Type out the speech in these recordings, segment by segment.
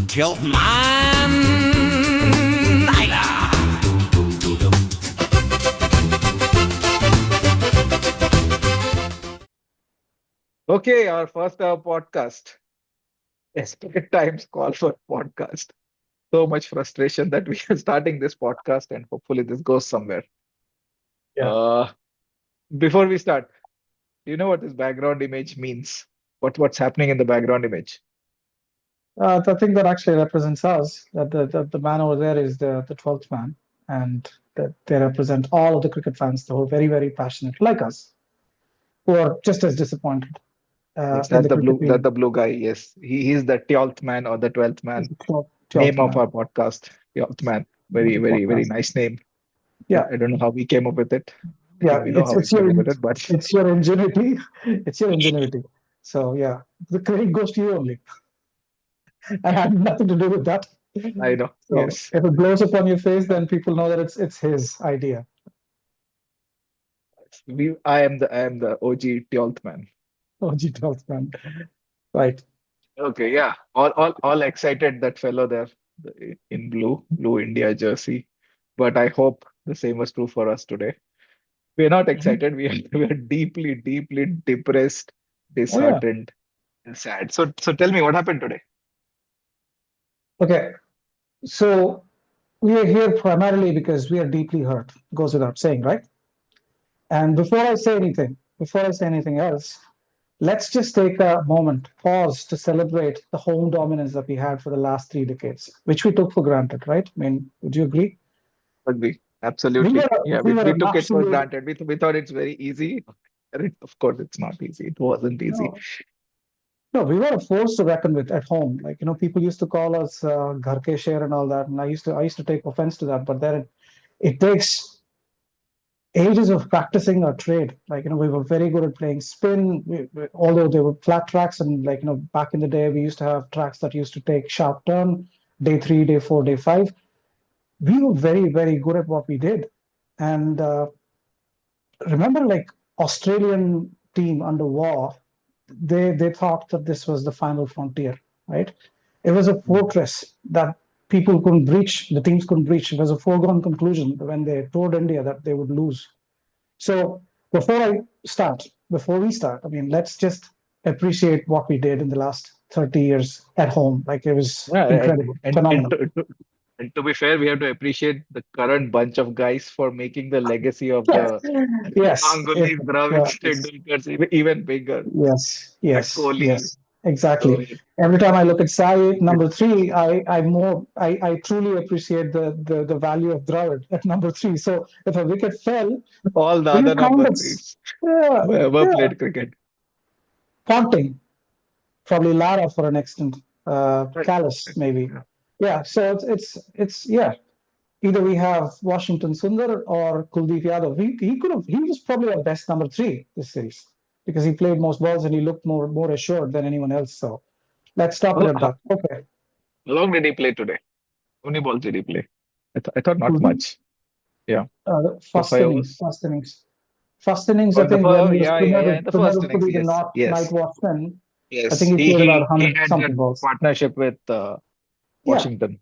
Tiltman. Okay, our first podcast. Desperate times call for podcast. So much frustration that we are starting this podcast, and hopefully this goes somewhere. Yeah. Uh, Before we start, do you know what this background image means? What's happening in the background image? The thing that actually represents us, that the man over there is the 12th man, and that they represent all of the cricket fans who are very, very passionate, like us, who are just as disappointed Yes, in that's the the cricket blue. That's team. the blue guy. Yes, he's the 12th man or the 12th He's man. the 12th Name of man. our podcast, 12th man. Of Very, the very, very podcast. nice name. Yeah, I don't know how we came up with it. I yeah. think we know how we came up with it, but It's your ingenuity. It's your ingenuity. So yeah, the credit goes to you only. I had nothing to do with that. I know. So Yes. if it blows up on your face, then people know that it's his idea. I am the OG 12th man. Oh, gee, 12th man. Right. Okay, yeah. All excited, that fellow there in blue India jersey. But I hope the same was true for us today. We are not Mhm. excited. We are deeply, deeply depressed, Oh yeah. disheartened, and sad. So tell me what happened today. Okay. So we are here primarily because we are deeply hurt. Goes without saying, right? And before I say anything else, let's just take a moment, pause to celebrate the home dominance that we had for the last 3 decades, which we took for granted, right? I mean, would you agree? Agree. We Absolutely. were Yeah, we we, were we an took it for absolute granted. We thought it's very easy. Of course, it's not easy. It wasn't easy. no, no, we were a force to reckon with at home. Like, people used to call us "ghar ke sher" and all that, and I used to take offense to that. But then it takes ages of practicing our trade. Like, we were very good at playing spin, although they were flat tracks. And like, back in the day, we used to have tracks that used to take sharp turn, day 3, day 4, day 5. We were very, very good at what we did. And remember, like, Australian team under war, they thought that this was the final frontier, right? It was a Mm. fortress that people couldn't breach, the teams couldn't breach. It was a foregone conclusion when they told India that they would lose. So before we start, I mean, let's just appreciate what we did in the last 30 years at home. Like, it was Yeah, incredible, and phenomenal. to be fair, we have to appreciate the current bunch of guys for making the legacy of Yes, the yes, Ganguly, Dravid, yes, Tendulkars even bigger. yes, Like yes, Kohli. yes, exactly. So Every time I look at Sai number three, I truly appreciate the value of Dravid at number three. So if a wicket fell, all the will you other count number it? threes Yeah, who ever yeah. played cricket. Ponting, probably Lara for an extent, Right. Callis maybe. Yeah. Yeah. So it's yeah. Either we have Washington Sundar or Kuldeep Yadav. He was probably our best number three this series because he played most balls and he looked more assured than anyone else. So let's stop it How, at how that. Okay. long did he play today? How many balls did he play? I thought not Kuldeep, much. Yeah, uh, for first five innings, overs. first innings. First innings, Oh, I think when he was yeah. In the first promoted to innings, be the yes, night yes, watchman, I yes. think he He played about he he 100 had that something balls. partnership with Yeah. Washington.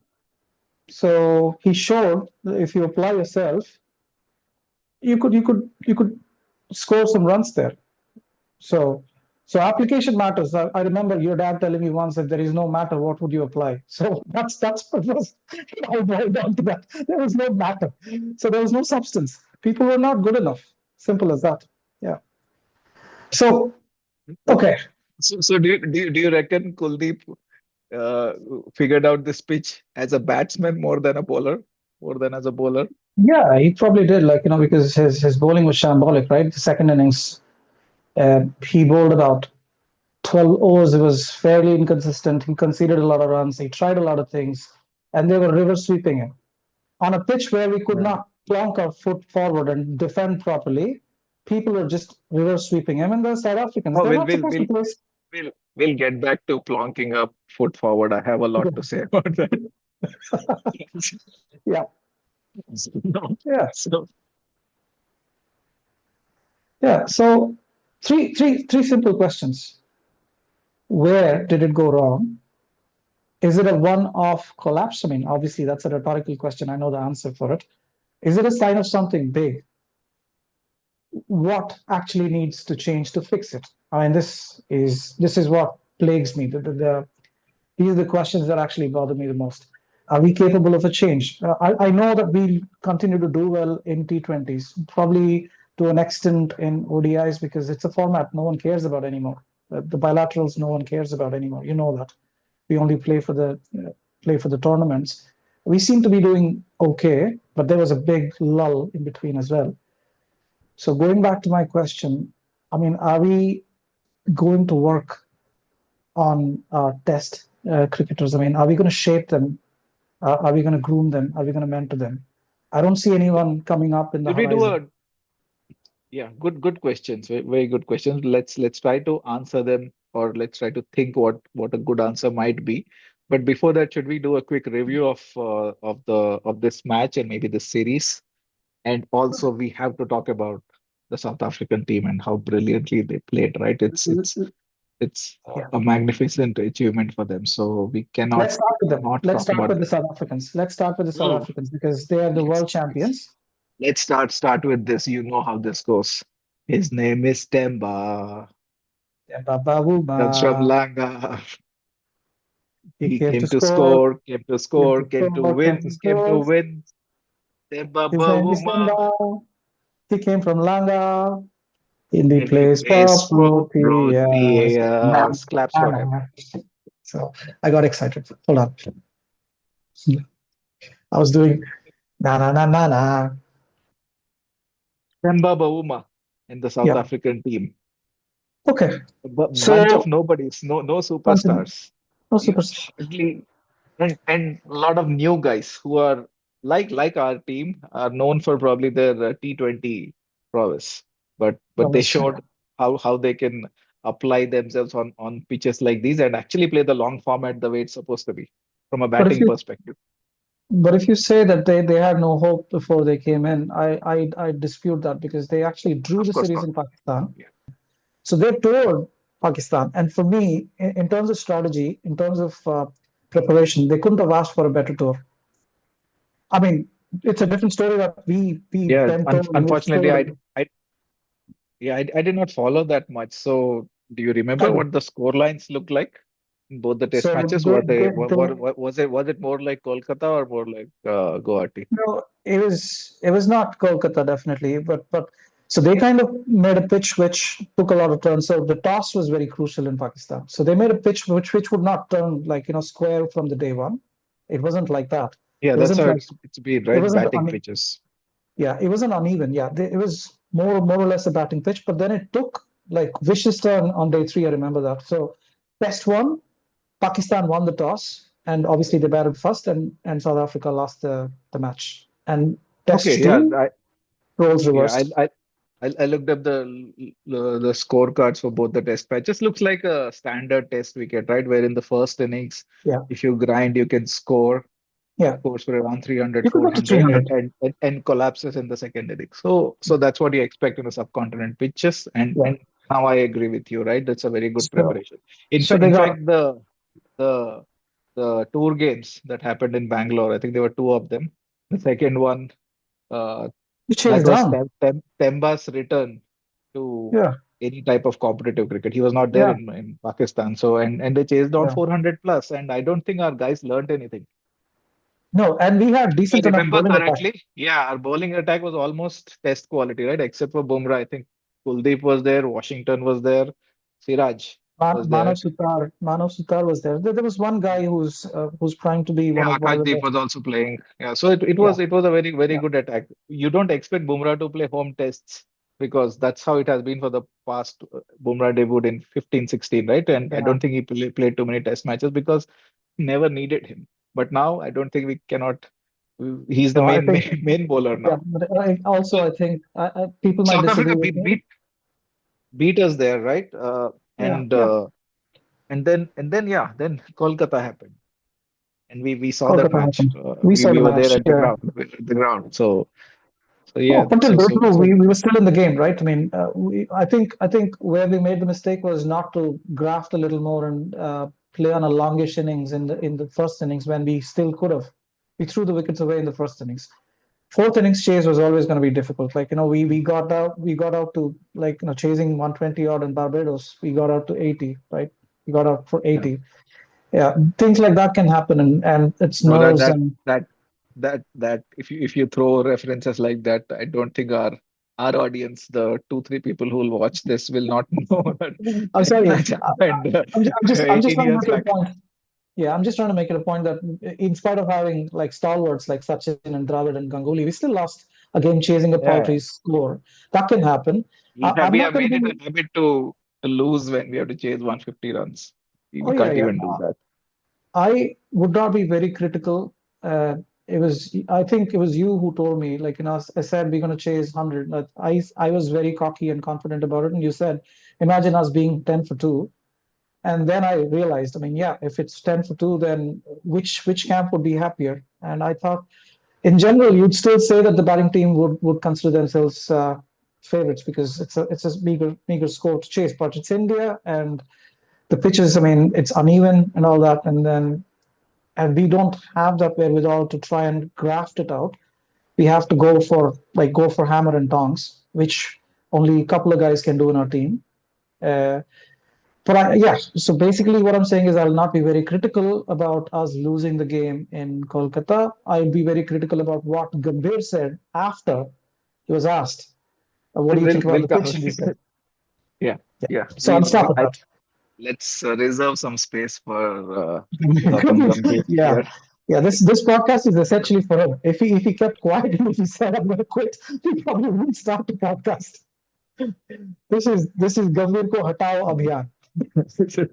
So he showed that if you apply yourself, you could score some runs there. So so application matters. I remember your dad telling me once that there is no matter what would you apply. So that's what was I boiled down to that. There was no matter. So there was no substance. People were not good enough. Simple as that. Yeah. So Okay. okay. So do you reckon Kuldeep uh, figured out this pitch as a batsman more than a bowler, more than as a bowler? Yeah, he probably did, like, because his bowling was shambolic, right? The second innings, he bowled about 12 overs. It was fairly inconsistent. He conceded a lot of runs. He tried a lot of things, and they were river sweeping him on a pitch where we could Yeah. not plonk our foot forward and defend properly. People were just river sweeping him, and the South Africans, Oh, they're not supposed to play. we'll get back to plonking up foot forward. I have a lot to say about that. Yeah, So, no. yeah. So Yeah. So three simple questions. Where did it go wrong? Is it a one-off collapse? I mean, obviously that's a rhetorical question. I know the answer for it. Is it a sign of something big? What actually needs to change to fix it? I mean, this is what plagues me. These are the questions that actually bother me the most. Are we capable of a change? I know that we continue to do well in T20s, probably to an extent in ODIs because it's a format no one cares about anymore. The bilaterals no one cares about anymore. You know that. We only play for the tournaments. We seem to be doing okay, but there was a big lull in between as well. So going back to my question, I mean, are we going to work on test cricketers? I mean, are we going to shape them? Are we going to groom them? Are we going to mentor them? I don't see anyone coming up in the Should we do horizon. a Yeah, good questions. Very good questions. Let's try to answer them, or let's try to think what a good answer might be. But before that, should we do a quick review of this match and maybe the series? And also, we have to talk about the South African team and how brilliantly they played, right? It's Yeah. a magnificent achievement for them. So we cannot Let's start with them. not Let's talk start about with the them. South Africans. Let's start with the South Oh, Africans because they are the let's world champions. let's start with this. You know how this goes. His name is Temba. Yeah, Baba Comes from Woomba. Langa. He He came to came to score, score, came to came to score, came to score, came to win, came to score. win. Temba His name is Bavuma. Simba. He came from Langa. In the And he place plays for for Proteas. Proteas. Claps for him. So I got excited. Hold on. I was doing na na na na na. Temba Bavuma in the South Yeah. African team. Okay. A bunch of So nobodies, no continue. superstars. No You super. hardly and a lot of new guys who are like our team are known for probably their T20 prowess, but they Promise. showed how they can apply themselves on pitches like these and actually play the long format the way it's supposed to be from a But if batting you perspective. but if you say that they had no hope before they came in, I dispute that because they actually drew Of the course series not. in Pakistan. Yeah. So they toured Pakistan, and for me, in terms of strategy, in terms of preparation, they couldn't have asked for a better tour. I mean, it's a different story that we Yeah, then told and moved unfortunately, forward. I did not follow that much. So, do you remember Tell me. what the score lines looked like in both the test So matches? Was it Kolkata or more like Guwahati? no, it was not Kolkata definitely, but so they kind of made a pitch which took a lot of turns. So the toss was very crucial in Pakistan. So they made a pitch which would not turn like square from the day one. It wasn't like that. Yeah, It that's wasn't how like it's been, it right? wasn't. I Batting mean, pitches. yeah, it wasn't uneven. Yeah, it was more or less a batting pitch. But then it took like vicious turn on day three. I remember that. So test one, Pakistan won the toss, and obviously they batted first, and South Africa lost the match. And Okay, test yeah, two, roles yeah, reversed. I looked up the scorecards for both the test matches. Looks like a standard test wicket, right? Where in the first innings, Yeah, if you grind, you can score. yeah. Scores for around 300, You could four get to hundred, 300. and collapses in the second inning. So that's what you expect in the subcontinent pitches. Yeah. And now I agree with you, right? That's a very good So, preparation. In so fa they in got fact, the the tour games that happened in Bangalore, I think there were two of them. The second one, uh, you that chased was down. Temba's return to Yeah, any type of competitive cricket. He was not there yeah, in Pakistan. So and they chased down yeah. 400 plus, and I don't think our guys learned anything. No, and we had If I decent enough remember bowling attack. correctly, yeah, our bowling attack was almost test quality, right? Except for Bumrah. I think Kuldeep was there, Washington was there, Siraj was there. Manav Sutar was there. There was one guy who's trying to be Yeah, one of the Akashdeep best. was also playing. Yeah, so it Yeah, was a very yeah, good attack. You don't expect Bumrah to play home tests because that's how it has been for the past. Bumrah debuted in 15, 16, right? And I yeah. don't think he played too many test matches because never needed him. But now I don't think we cannot. He's the No, I main think main bowler yeah. now. But also, So I think people might South disagree Africa with me. beat us there, right? Yeah, And yeah. then yeah, then Kolkata happened, and we saw that Kolkata match. happened. We We saw we the were there match. at the Yeah, ground. We were at the ground. So So No, yeah, up until so day so two, so we were still in the game, right? I mean, I think where we made the mistake was not to graft a little more and play on a longish innings in the first innings when we still could have. We threw the wickets away in the first innings. Fourth innings chase was always going to be difficult. Like we got out to like chasing 120 odd in Barbados. We got out to 80, right? We got out for yeah. 80. Yeah, things like that can happen, and it's No, that nerves that and that that if you throw references like that, I don't think our audience, the two, three people who will watch this, will not know that I'm that sorry. match happened I'm just 18 trying to years make it a back. point. Yeah, I'm just trying to make it a point that in spite of having like stalwarts like Sachin and Dravid and Ganguly, we still lost a game chasing a paltry Yeah, score. That can happen. we I'm not have going to made it be. a habit to lose when we have to chase 150 runs. We Oh yeah, can't yeah. even do that. I would not be very critical. I think it was you who told me, like, I said we're going to chase 100. I was very cocky and confident about it. And you said, imagine us being 10 for two. And then I realized, I mean, yeah, if it's 10 for two, then which camp would be happier? And I thought, in general, you'd still say that the batting team would consider themselves favorites because it's a meager score to chase. But it's India, and the pitches, I mean, it's uneven and all that, and we don't have that wherewithal to try and graft it out. We have to go for hammer and tongs, which only a couple of guys can do in our team. Uh, yeah, so basically what I'm saying is I'll not be very critical about us losing the game in Kolkata. I'll be very critical about what Gambhir said after he was asked, what do you think about We'll the come. pitch? And he said, Yeah, yeah. yeah. So I'll stop with I that. Let's reserve some space for Gautam Gambhir Yeah. here. Yeah, this podcast is essentially for him. If he kept quiet and if he said I'm gonna quit, he probably wouldn't start the podcast. This is Gambhir ko hatao abhiyan. This is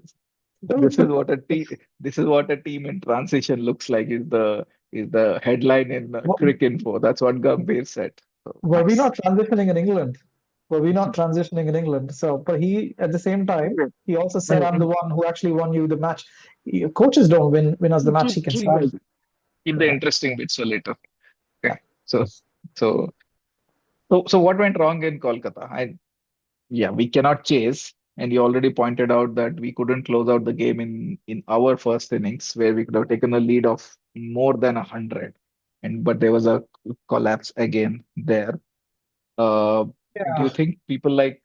this is what a team this is what a team in transition looks like. Is the headline in What, Crick Info. That's what Gambhir said. So, were we nice. not transitioning in England? Were we not transitioning in England? So, but he, at the same time, he also said, "I'm the one who actually won you the match." Coaches don't win us the match. He Keep can keep start. keep the Yeah, interesting bits for later. yeah. Okay. So so what went wrong in Kolkata? Yeah, we cannot chase. And you already pointed out that we couldn't close out the game in our first innings, where we could have taken a lead of more than 100. But there was a collapse again there. Uh, do you Yeah. think people like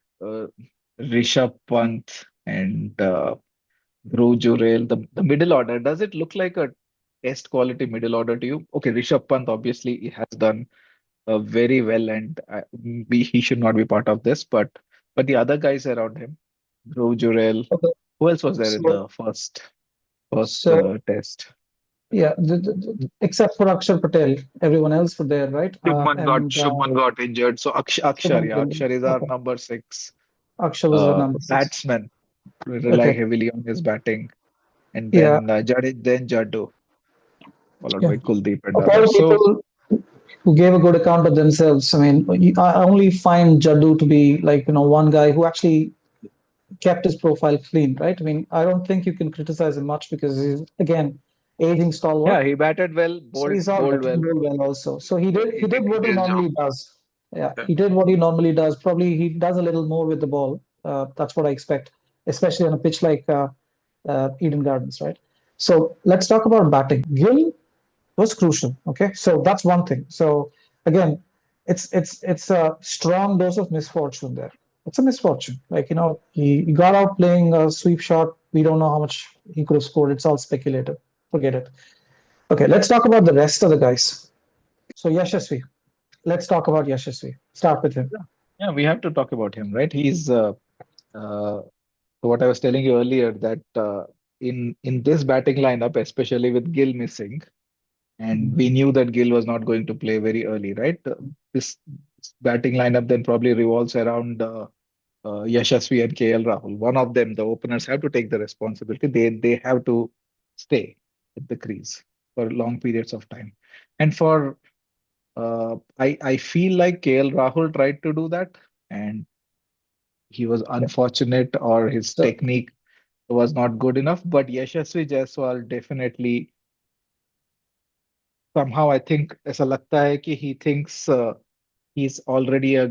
Rishabh Pant and Dhruv Jurel, the middle order, does it look like a test quality middle order to you? Okay, Rishabh Pant obviously has done very well, and he should not be part of this. But the other guys around him, Dhruv Jurel, Okay. who else was there in So, the first so test? yeah, except for Akshar Patel, everyone else were there, right? And Shubman got injured, so Akshar, Shubman yeah, Gill. Akshar is our Okay, number six Akshay was our number six. batsman. We rely Okay, heavily on his batting, and yeah, then Jaddu, followed yeah. by Kuldeep and Of all the others. So people who gave a good account of themselves, I mean, I only find Jaddu to be like one guy who actually kept his profile clean, right? I mean, I don't think you can criticize him much because he's again aging yeah, stalwart. he batted well, So bowled he's all right. bowled He well. bowled well also. So He he did did what he his job. normally does. Yeah, Yeah. he did what he normally does. Probably he does a little more with the ball. That's what I expect, especially on a pitch like Eden Gardens, right? So let's talk about batting. Gill was crucial. Okay, so that's one thing. So again, it's a strong dose of misfortune there. It's a misfortune. Like he got out playing a sweep shot. We don't know how much he could have scored. It's all speculative. Forget it. Okay, let's talk about the rest of the guys. So Yashasvi, let's talk about Yashasvi. Start with him. Yeah, yeah, we have to talk about him, right? He's uh, So what I was telling you earlier, that in this batting lineup, especially with Gill missing, and we knew that Gill was not going to play very early, right? This batting lineup then probably revolves around Yashasvi and KL Rahul. One of them, the openers, have to take the responsibility. They have to stay at the crease for long periods of time. And for I feel like KL Rahul tried to do that, and he was Yeah. unfortunate, or his So technique was not good enough. But Yashasvi Jaiswal definitely, somehow I think ऐसा लगता है कि he thinks he's already a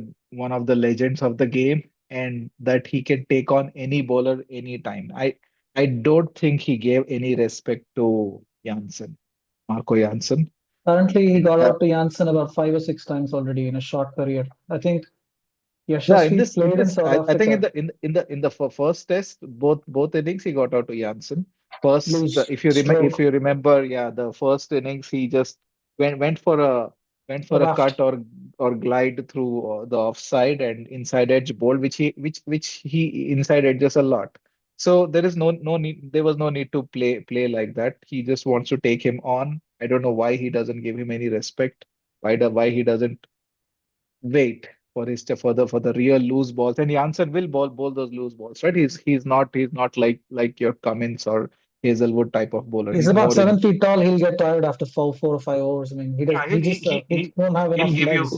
one of the legends of the game, and that he can take on any bowler anytime. I don't think he gave any respect to Janssen, Marco Janssen. Apparently, he got Uh, out to Janssen about 5 or 6 times already in a short career. I think Yeah, Yashasvi in played in this, South I think Africa. in the first test, both innings he got out to Janssen. First, Lose if stroke, you remember, yeah, the first innings he just went for a cut raft. or glide through the offside and inside edge bowl, which he inside edges a lot. So there is no need, there was no need to play like that. He just wants to take him on. I don't know why he doesn't give him any respect. Why he doesn't wait for his for the real loose balls. And Janssen will bowl those loose balls, right? He's not like your Cummins or Hazelwood type of bowler. He's He's about more in 7 feet tall. He'll get tired after 4 or 5 overs. I mean, he does. yeah, He just he won't have he'll enough give legs.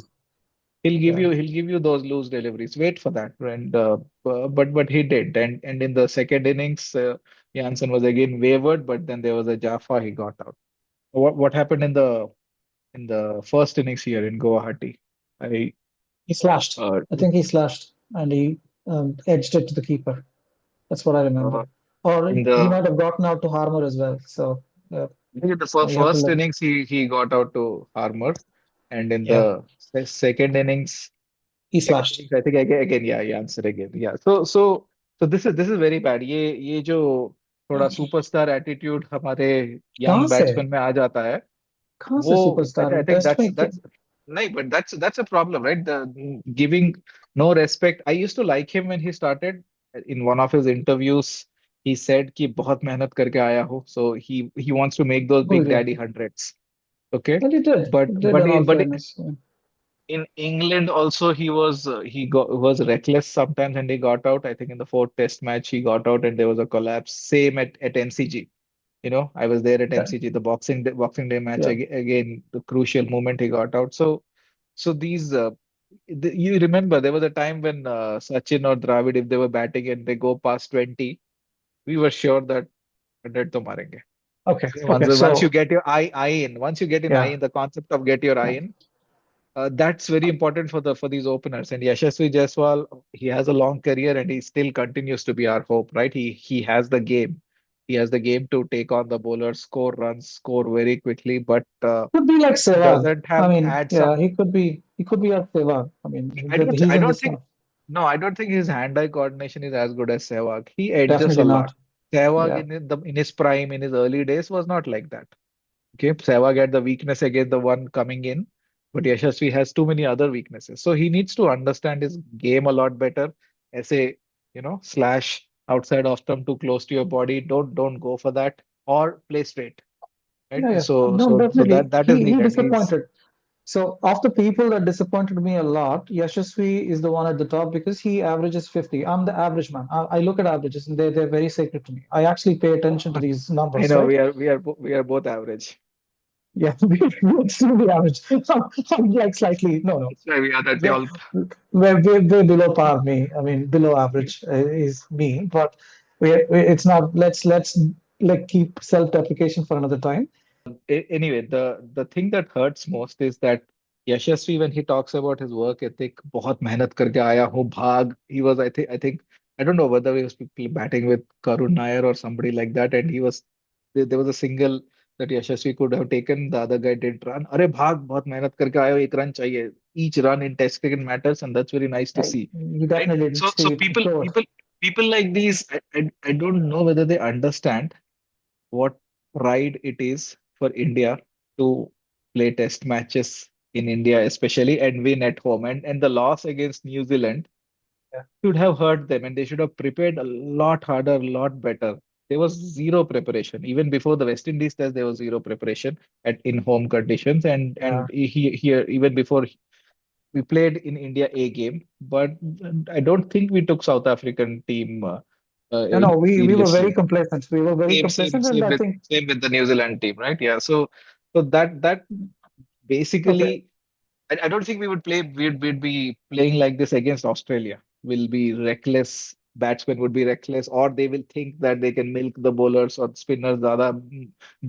you Yeah, he'll give you those loose deliveries. Wait for that. And but he did. And in the second innings, Janssen was again wavered, but then there was a Jaffa, he got out. What happened in the first innings here in Guwahati? I he slashed. uh, I think he slashed and he edged it to the keeper. That's what I uh remember. Or in he the might have gotten out to Harmer as well. So I think in the you have to first look. innings he got out to Harmer, and in Yeah, the he second slashed. innings I think again yeah he answered again yeah. So this is very bad. ये जो थोड़ा superstar attitude हमारे कहाँ young से batsman में आ जाता है कहाँ से वो सुपरस्टार I है think टेस्ट में क्या that's नहीं but that's a problem, right? The giving no respect. I used to like him when he started. In one of his interviews he said कि बहुत मेहनत करके आया हूँ, so he wants to make those who big did? daddy hundreds. Okay, Well, he did. but He did in all but fairness. Yeah. in England also he was reckless sometimes and he got out. I think in the fourth Test match he got out and there was a collapse. Same at MCG. You know, I was there at Okay. MCG, the Boxing Day match Yeah. again, the crucial moment he got out. So these you remember there was a time when Sachin or Dravid, if they were batting and they go past 20, we were sure that 100 to marenge. Okay. Okay. Once you So get your eye in, once you get an eye yeah. in, the concept of get your eye Yeah. in, that's very important for for these openers. And Yashasvi Jaiswal, he has a long career and he still continues to be our hope, right? He has the game. He has the game to take on the bowlers, score runs, score very quickly, but Could be like Sehwag. doesn't I have mean, add yeah, some. he could be like Sehwag. I mean, he's I in don't this think now. no, I don't think his hand-eye coordination is as good as Sehwag. He adjusts a Definitely lot. not. Sehwag Yeah. in his prime, in his early days, was not like that. Okay, Sehwag had the weakness against the one coming in, but Yashasvi has too many other weaknesses. So he needs to understand his game a lot better. Essay, slash outside off stump too close to your body. Don't go for that or play straight. Right. Yeah, yeah. No, So definitely. that is He needed. He's disappointed. So of the people that disappointed me a lot, Yashasvi is the one at the top because he averages 50. I'm the average man. I look at averages and they're very sacred to me. I actually pay attention to these I numbers, know right? we are both average. Yeah, we're extremely average. I'm like slightly, no, no. That's why we are that We're, all. we're below par me. I mean, below average is me, but it's not. Let's like keep self-deprecation for another time. Anyway, the thing that hurts most is that Yashasvi, when he talks about his work ethic, बहुत मेहनत करके आया हूँ भाग. He was, I think, I don't know whether he was batting with Karun Nair or somebody like that, and there was a single that Yashasvi could have taken. The other guy didn't run. अरे भाग, बहुत मेहनत करके आया हो, एक run चाहिए. Each run in Test cricket matters, and that's very nice to Right? see, You right? definitely did, So Steve. Good. people like these, I don't know whether they understand what pride it is for India to play test matches in India, especially and win at home. And the loss against New Zealand Yeah. should have hurt them, and they should have prepared a lot harder, a lot better. There was zero preparation. Even before the West Indies test, there was zero preparation at in home conditions. Yeah. And here, even before we played in India A game, but I don't think we took South African team No, no, we were very seriously. complacent. We were very complacent, and I think Same with the New Zealand team, right? Yeah. So that okay. basically, I don't think we would play. We'd be playing like this against Australia. We'll be reckless. Batsmen would be reckless, or they will think that they can milk the bowlers or spinners. ज़्यादा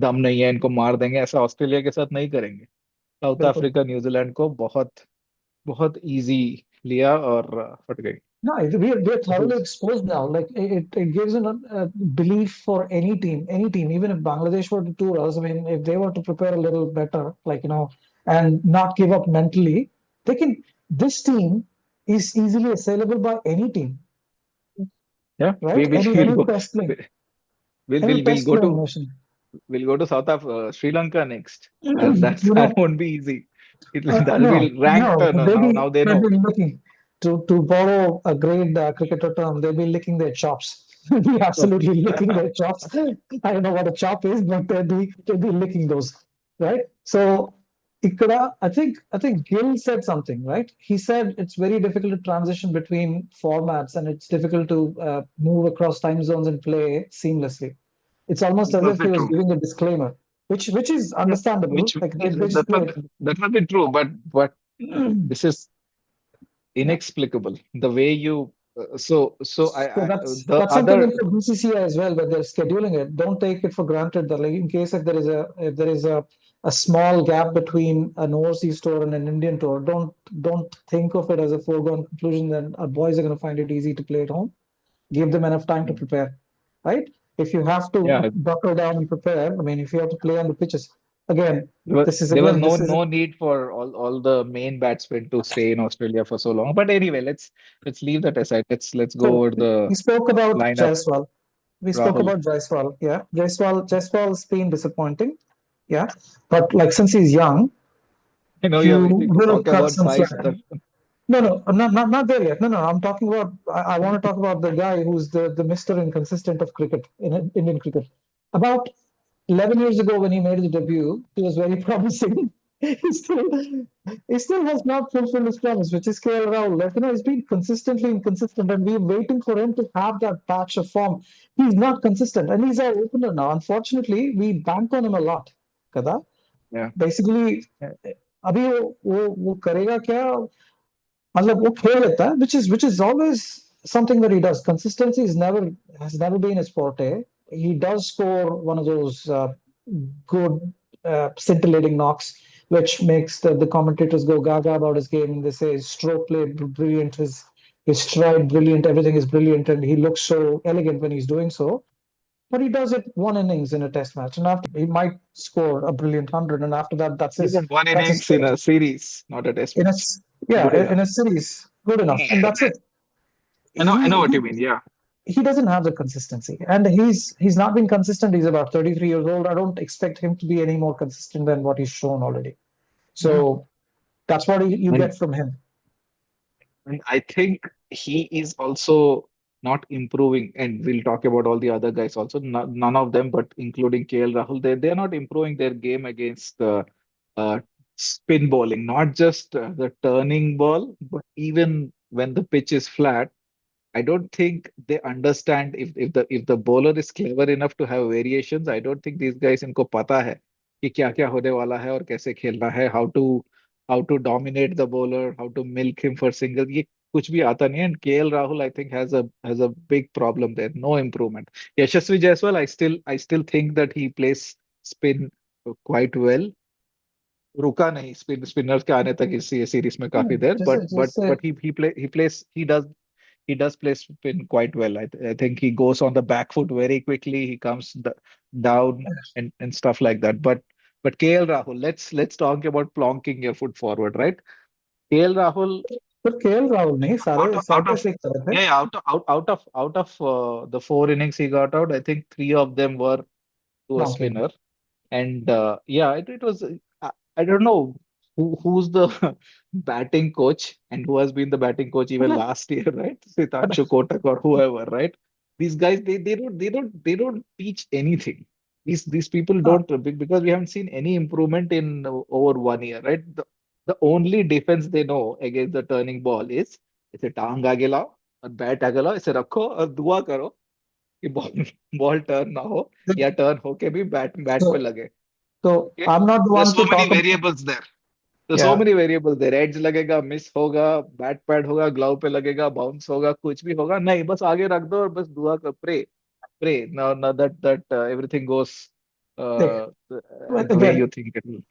दम नहीं है, इनको मार देंगे. ऐसा Australia के साथ नहीं करेंगे. साउथ बिल्कुल अफ्रीका न्यूजीलैंड को बहुत बहुत इजी लिया और फट गई. No, we're This thoroughly is exposed now. Like it gives a belief for any team, even if Bangladesh were to tour us. I mean, if they were to prepare a little better, like and not give up mentally, they can. This team is easily assailable by any team, yeah. right? We will Any we'll go test playing, we'll any we'll, we'll test go playing to nation. we'll go to Sri Lanka next. That's You that know, won't be easy. That'll No, be ranked no, turner. Now they they'll know. be licking to borrow a great cricketer term. They'll be licking their chops. They'll be absolutely licking their chops. I don't know what a chop is, but they'll be licking those, right? So, Ikkada, I think Gill said something, right? He said it's very difficult to transition between formats and it's difficult to move across time zones and play seamlessly. It's almost as if he Perfect was true. giving a disclaimer, which is Yeah. understandable. Which Like yeah, they just play that might be true, but it. this is Yeah. inexplicable. The way you so So I that's the that's something other in for BCCI as well, when they're scheduling it. Don't take it for granted that, like, in case if there is a small gap between an overseas tour and an Indian tour, don't think of it as a foregone conclusion that our boys are going to find it easy to play at home. Give them enough time to prepare, right? If you have to yeah buckle down and prepare, I mean, if you have to play on the pitches, again, this is there was again, this is no need for all the main batsmen to stay in Australia for so long. But anyway, let's leave that aside. Let's go so over the we spoke about lineup. Jaiswal. We spoke Rahul, about Jaiswal. Yeah, Jaiswal's been disappointing. Yeah, but like since he's young, I know you you're waiting to will talk cut about some slack. size, but No, no, I'm not there yet. No, no, I'm talking about. I want to talk about the guy who's the Mister Inconsistent of cricket in Indian cricket. About 11 years ago, when he made his debut, he was very promising. he still he still has not fulfilled his promise, which is KL Rahul. Like, he's been consistently inconsistent, and we're waiting for him to have that patch of form. He's not consistent, and he's our opener now. Unfortunately, we bank on him a lot. Kada? yeah. Basically, अभी वो करेगा क्या मतलब वो खेल लेता है, which is always something that he does. Consistency has never been his forte. He does score one of those good scintillating knocks, which makes the commentators go gaga about his game. And they say his stroke play brilliant, his stride brilliant, everything is brilliant, and he looks so elegant when he's doing so. But he does it one innings in a test match, and after he might score a brilliant 100, and after that, Even one that's his innings in fate. a series, not a test In a match. s- yeah, Good enough. in a series, good enough, and that's it. I know He what he you mean. Yeah. he doesn't have the consistency, and he's not been consistent. He's about 33 years old. I don't expect him to be any more consistent than what he's shown already. Yeah. So that's what you And get from him. And I think he is also not improving, and we'll talk about all the other guys also. None of them, but including KL Rahul, they're not improving their game against the uh, spin bowling, not just the turning ball, but even when the pitch is flat. I don't think they understand if the bowler is clever enough to have variations. I don't think these guys इनको पता है कि क्या क्या होने वाला है और कैसे खेलना है. How to dominate the bowler, how to milk him for single. ये कुछ भी आता नहीं है. And KL Rahul, I think, has a big problem there. No improvement. Yashasvi Jaiswal, I still think that he plays spin quite well. रुका नहीं spinners के आने तक इस सीरीज में काफी देर. Just but say, but just say, but he plays he does play spin quite well. I think he goes on the back foot very quickly. He comes down and stuff like that. But KL Rahul, let's talk about plonking your foot forward, right? KL Rahul, but KL Rahul नहीं out सारे of out सारे of ऐसे ही कर रहे थे yeah, out of the four innings he got out, I think three of them were to a plonking. spinner. And yeah, it was. I don't know who's the batting coach and who has been the batting coach even last year, right? Sitanshu Kotak or whoever, right? These guys, they don't teach anything. These people हाँ, don't because we haven't seen any improvement in over 1 year, right? The only defense they know against the turning ball is इसे टांग आगे लाओ और bat आगे लाओ, इसे रखो और दुआ करो कि बॉल बॉल टर्न ना हो या टर्न होके भी बैट बैट पे so लगे. so Okay? I'm not the There's one so to many talk about. variables there. There's so Yeah, many variables there. Edge लगेगा, मिस होगा, बैट पैड होगा, ग्लव पे लगेगा, बाउंस होगा, कुछ भी होगा. नहीं, बस आगे रख दो और बस दुआ कर, pray now that everything goes like, uh, but the way again, you think it will.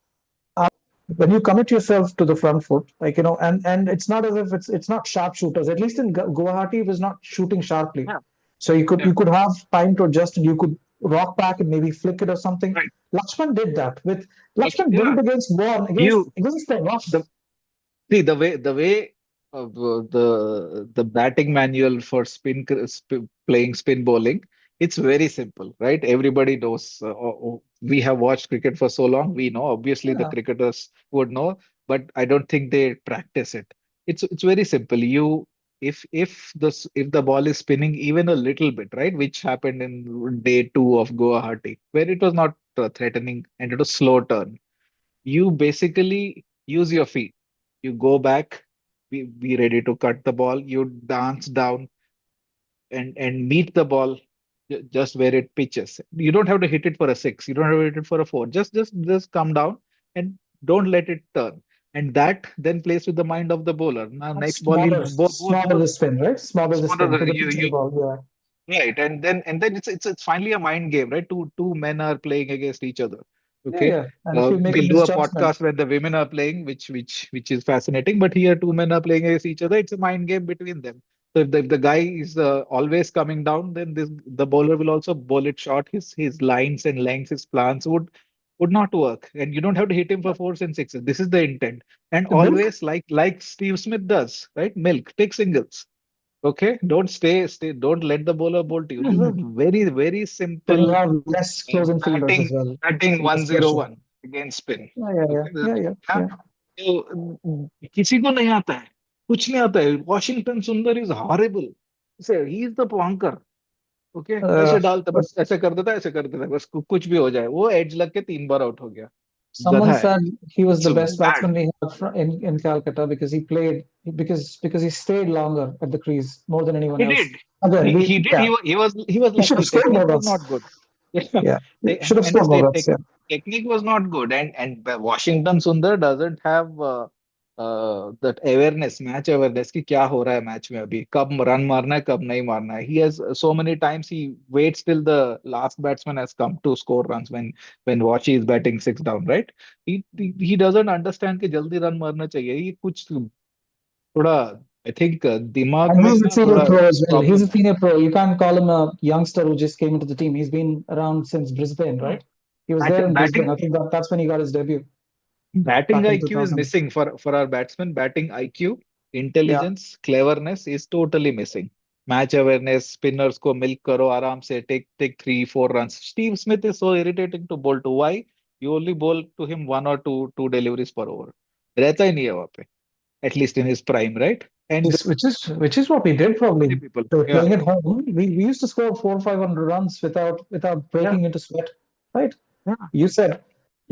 when you commit yourself to the front foot, like and it's not as if it's not sharpshooters. At least in Guwahati, it was not shooting sharply, Yeah, so you could yeah, you could have time to adjust and you could rock back and maybe flick it or something. right. Lakshman did that with Lakshman did Yeah, it against Vaughan you against the rough. the see the way the batting manual for playing spin bowling, it's very simple, right? Everybody knows. We have watched cricket for so long. We know. Obviously, the Yeah, cricketers would know, but I don't think they practice it. It's very simple. If the ball is spinning even a little bit, right, which happened in day two of Guwahati, where it was not threatening and it was slow turn, you basically use your feet. You go back, be ready to cut the ball. You dance down and meet the ball just where it pitches. You don't have to hit it for a six. You don't have to hit it for a four. Just come down and don't let it turn. And that then plays with the mind of the bowler. Now and next ball he'll smaller the spin, right? Smaller the spin smaller. to the You pitch of the you ball. Right, and then it's finally a mind game, right? Two men are playing against each other. Yeah, Okay, yeah. And if you make a we'll do a misjudgment, podcast when the women are playing, which is fascinating. But here, two men are playing against each other. It's a mind game between them. So if the guy is always coming down, then the bowler will also bowl it short. His lines and lengths, his plans would not work, and you don't have to hit him for fours and sixes. This is the intent, and the milk, always like Steve Smith does, right? Milk, take singles. Okay, don't let the bowler bowl to you. These are then very you simple have less close-in fielders batting as well, batting less pressure. 101 against spin. Yeah, yeah, yeah, Okay, yeah, yeah, हाँ, yeah. तो किसी को नहीं आता है, कुछ नहीं आता है. Washington Sundar is horrible. He is the plonker. Okay, ऐसे डालता, But बस ऐसे कर देता है, ऐसे कर देता है, बस कुछ भी हो जाए, वो एड्ज लग के 3 बार आउट हो गया. someone गधा है. said he was the so best bad. batsman we had in Calcutta because he played because he stayed longer at the crease more than anyone He else. did. Again, He did. yeah, He was he should have lucky. scored more Technique was not runs. good. Yeah. Yeah, he should have And scored his more runs. Yeah, technique was not good. And Washington Sundar doesn't have that awareness, match awareness कि क्या हो रहा है match में अभी, कब run मारना है, कब नहीं मारना है. He has so many times he waits till the last batsman has come to score runs when Washi is batting six down, right? He doesn't understand कि जल्दी रन मारना चाहिए. He कुछ थोड़ा I think दिमाग and में he's a ना senior थोड़ा pro as well. He's problem a है. senior pro. You can't call him a youngster who just came into the team. He's been around since Brisbane, right? He was there in Brisbane. Batting I think that's when he got his debut Batting back in IQ is 2000. missing for our batsmen. Batting IQ, Yeah, intelligence, cleverness is totally missing. Match awareness, spinners को milk करो आराम से, take 3 4 runs. Steve Smith is so irritating to bowl to. Why? You only bowl to him one or two deliveries per over. रहता ही नहीं है वहाँ पे. At least in his prime, right? And which is what we did many probably. people, yeah, Playing at home, we used to score 400 500 runs without yeah, breaking into sweat, right? yeah. You said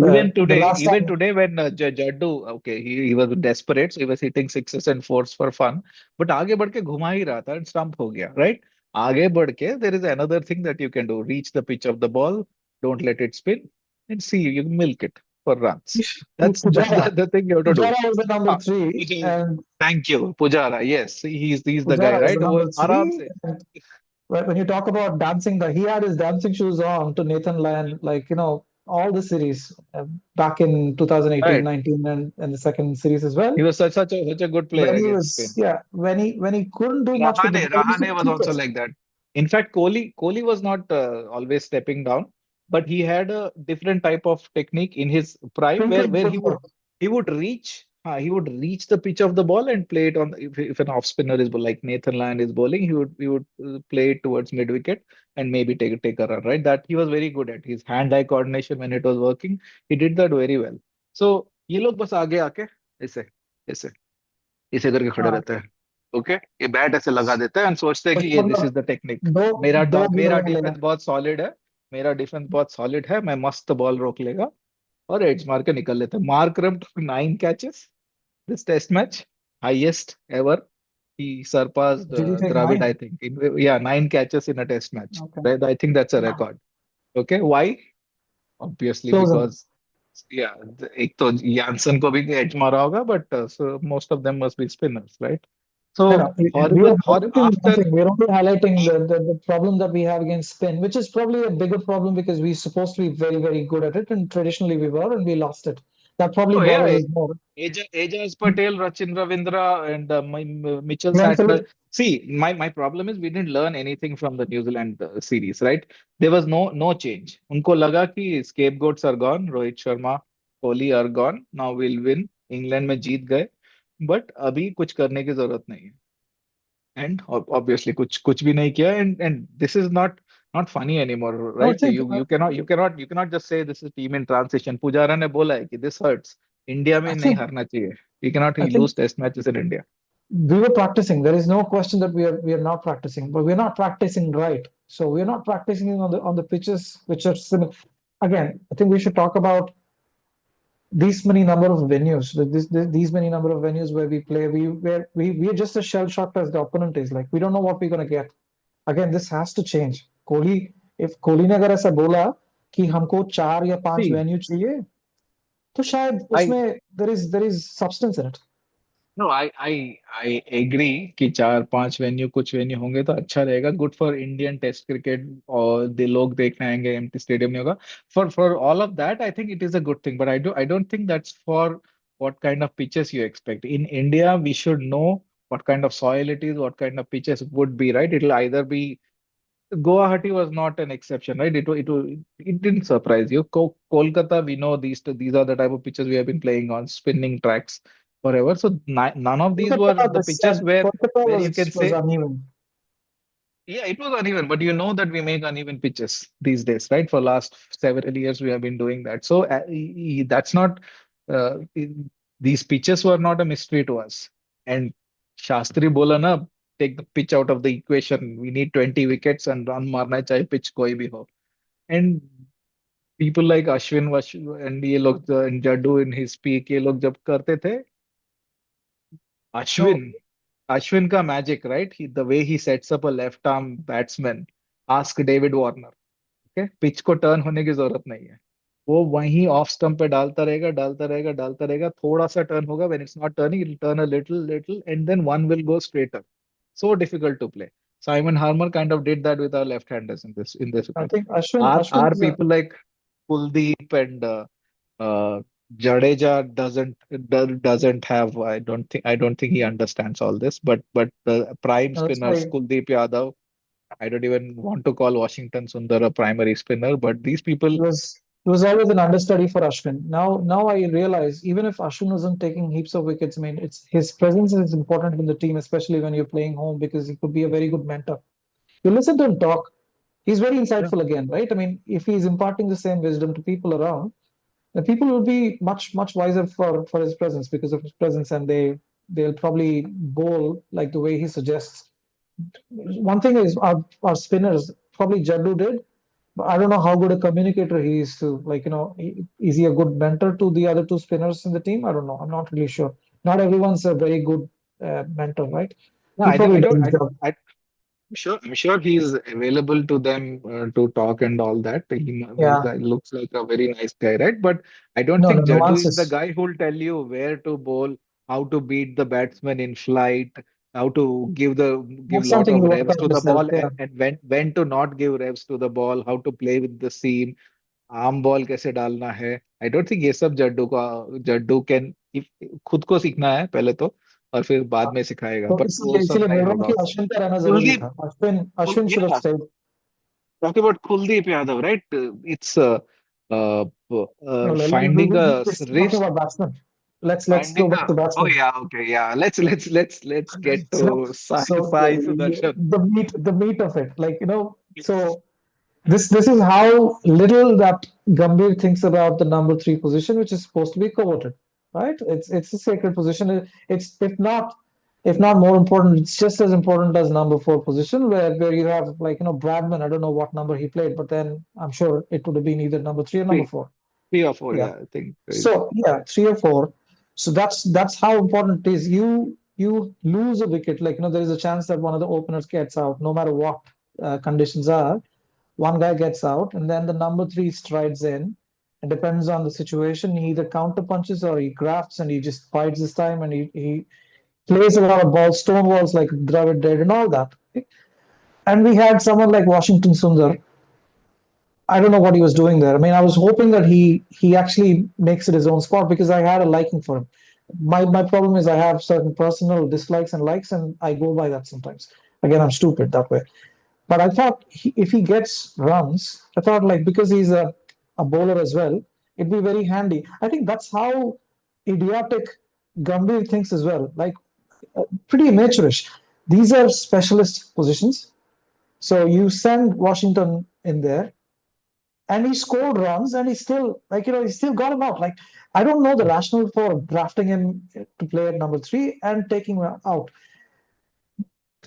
Even the today, last even time today when Jaddu, okay, he was desperate, so he was hitting sixes and fours for fun, but आगे बढ़ के घुमा ही रहा था and stump हो गया, right? आगे बढ़ के there is another thing that you can do: reach the pitch of the ball, don't let it spin, and see you milk it for runs. That's Pujara the thing you have to do. Pujara was the number हाँ, three, मुझे and thank you, Pujara. Yes, he's the guy, Pujara was right? the वो number आराम three. से. And when you talk about dancing, he had his dancing shoes on to Nathan Lyon, like all the series back in 2018, Right. 19, and the second series as well. He was such a good player When he against was, Spain. yeah, when he couldn't do much with the ball, he used to Rahane was keep also it. like that. In fact, Kohli was not always stepping down, but he had a different type of technique in his prime, where Twinkling where football. he would reach the pitch of the ball and play it on. If an off spinner is like Nathan Lyon is bowling, he would play it towards mid wicket and maybe take a run. Right, that he was very good at. His hand-eye coordination when it was working, he did that very well. So ये लोग बस आगे आके ऐसे ऐसे इसे करके खड़े हाँ, रहते हैं. ओके, ये बैट ऐसे लगा देता है एंड सोचते हैं कि ये दिस मतलब इज द टेक्निक. दो दो गिलो मेरा वाले डिफेंस बहुत सॉलिड है. मेरा डिफेंस बहुत सॉलिड है, मैं मस्त बॉल रोक लेगा और एड्स मार के निकल लेते हैं. Markram to 9 catches this test match, highest ever. He surpassed Did he take Dravid, I nine? think. Yeah, 9 catches in a test match. Okay. Right? I think that's a Yeah. record. Okay, why? Obviously Closing. because yeah, एक तो Janssen को भी as मारा होगा, but so most of them must be spinners, right? So No, no, we horrible, are highlighting after nothing. We're only highlighting the problem that we have against spin, which is probably a bigger problem because we're supposed to be very, very good at it, and traditionally we were, and we lost it. That probably Oh yeah, bothers us more. Ajas Patel, Rachin Ravindra, and Mitchell Glenn Santner. Phillips, See, my problem is we didn't learn anything from the New Zealand series, right? There was no change. उनको लगा कि scapegoats are gone, Rohit Sharma, Kohli are gone. Now we'll win. England में जीत गए, but अभी कुछ करने की जरूरत नहीं है. And obviously कुछ भी नहीं किया. And this is not funny anymore, no, I right? think You cannot just say this is team in transition. Pujara ने बोला है कि this hurts. इंडिया में I नहीं think हारना चाहिए. We cannot I think lose test matches in India. we were practicing. There is no question that we are not practicing, but we're not practicing right. So we're not practicing on the pitches which are similar. Again, I think we should talk about these many number of venues, these many number of venues where we play. We are just as shell shocked as the opponent is. Like we don't know what we're gonna get. Again, this has to change. Kohli, if Kohli ने अगर ऐसा बोला कि हमको 4 या 5 See, venue चाहिए, तो शायद I उसमें there is substance in it. No, I agree कि 4-5 वेन्यू कुछ वेन्यू होंगे तो अच्छा रहेगा. Good for Indian test cricket, और दे लोग देखने आएंगे, एम्प्टी स्टेडियम नहीं होगा. For all of that I think it is a good thing, but I don't think that's for what kind of pitches you expect. In India, we should know what kind of soil it is, what kind of pitches would be, right? It'll either be Guwahati was not an exception, right? It didn't surprise you. Kolkata, we know these are the type of pitches we have been playing on, spinning tracks forever. So none of these were Kolkata, the they pitches said Kolkata where you can was say, uneven. yeah, it was uneven, but you know that we make uneven pitches these days, right? For last several years, we have been doing that. So that's not uh, i- these pitches were not a mystery to us. And Shastri bola na, take the pitch out of the equation. We need 20 wickets and run marna hai, chahe pitch koi bhi ho. And people like Ashwin and ये लोग and Jaddu in his peak, ये लोग जब करते थे, No, Ashwin Ashwin का magic, right? The way he sets up a left arm batsman. Ask David Warner. Okay? Pitch को turn होने की जरूरत नहीं है. वो वहीं ऑफ स्टंप पे डालता रहेगा, डालता रहेगा, डालता रहेगा. थोड़ा सा टर्न होगा, when it's not turning, it'll turn a little, and then one will go straighter. So difficult to play. Simon Harmer kind of did that with our left-handers in this I wicket. think Ashwin Are is a, people like Kuldeep and uh, Jadeja doesn't have. I don't think he understands all this. But the prime no, that's spinners, why Kuldeep Yadav. I don't even want to call Washington Sundar a primary spinner, but these people, it was always an understudy for Ashwin. Now I realize even if Ashwin wasn't taking heaps of wickets, I mean it's his presence is important in the team, especially when you're playing home because he could be a very good mentor. You listen to him talk, he's very yeah, insightful again, right? I mean, if he's imparting the same wisdom to people around, the people will be much wiser for his presence because of his presence, and they'll probably bowl like the way he suggests. One thing is our spinners probably Jaddu did, but I don't know how good a communicator he is to like is he a good mentor to the other two spinners in the team? I don't know. I'm not really sure. Not everyone's a very good mentor, right? no, He I probably don't, does I his don't, job. I'm sure he's available to them to talk and all that. He Yeah, looks like a very nice guy, right? But I don't no, think the Jaddu is the nuances. guy who'll tell you where to bowl, how to beat the batsman in flight, how to give That's lot something of you work revs out to the yourself. ball, Yeah, and when to not give revs to the ball, how to play with the seam, arm ball कैसे डालना है. I don't think ये सब Jaddu can, खुद को सीखना है पहले तो, और फिर बाद में सिखाएगा, तो बट वो इसीलिए सब इसीलिए नहीं बोल रहा हूँ होगा. कि अश्विन का रहना जरूरी कुलदीप था. Ashwin should have stayed. Talking about Kuldeep Yadav, right? It's uh, No, finding a this is talking wrist, about batsman. Let's go finding back a. to Oh batsman. yeah, okay, yeah. Let's get So, to so Sai Sudarshan. the meat of it, like so this is how little that Gambhir thinks about the number three position, which is supposed to be coveted, right? It's a sacred position. It's if not more important, it's just as important as number four position, where you have like Bradman. I don't know what number he played, but then I'm sure it would have been either number three or number Three, four. 3 or 4, Yeah. yeah, I think. So yeah, three or four. So that's how important it is. You lose a wicket, like there is a chance that one of the openers gets out, no matter what conditions are. One guy gets out, and then the number three strides in. It depends on the situation. He either counter punches or he grafts and he just bides his time and he plays a lot of balls, stone walls like Dravid did, and all that. And we had someone like Washington Sundar, I don't know what he was doing there. I mean, I was hoping that he actually makes it his own sport because I had a liking for him. My problem is I have certain personal dislikes and likes, and I go by that sometimes. Again, I'm stupid that way. But I thought if he gets runs, I thought like because he's a bowler as well, it'd be very handy. I think that's how idiotic Gambhir thinks as well. Like pretty amateurish. These are specialist positions. So you send Washington in there, and he scored runs, and he still he still got him out. Like I don't know the rationale for drafting him to play at number three and taking him out.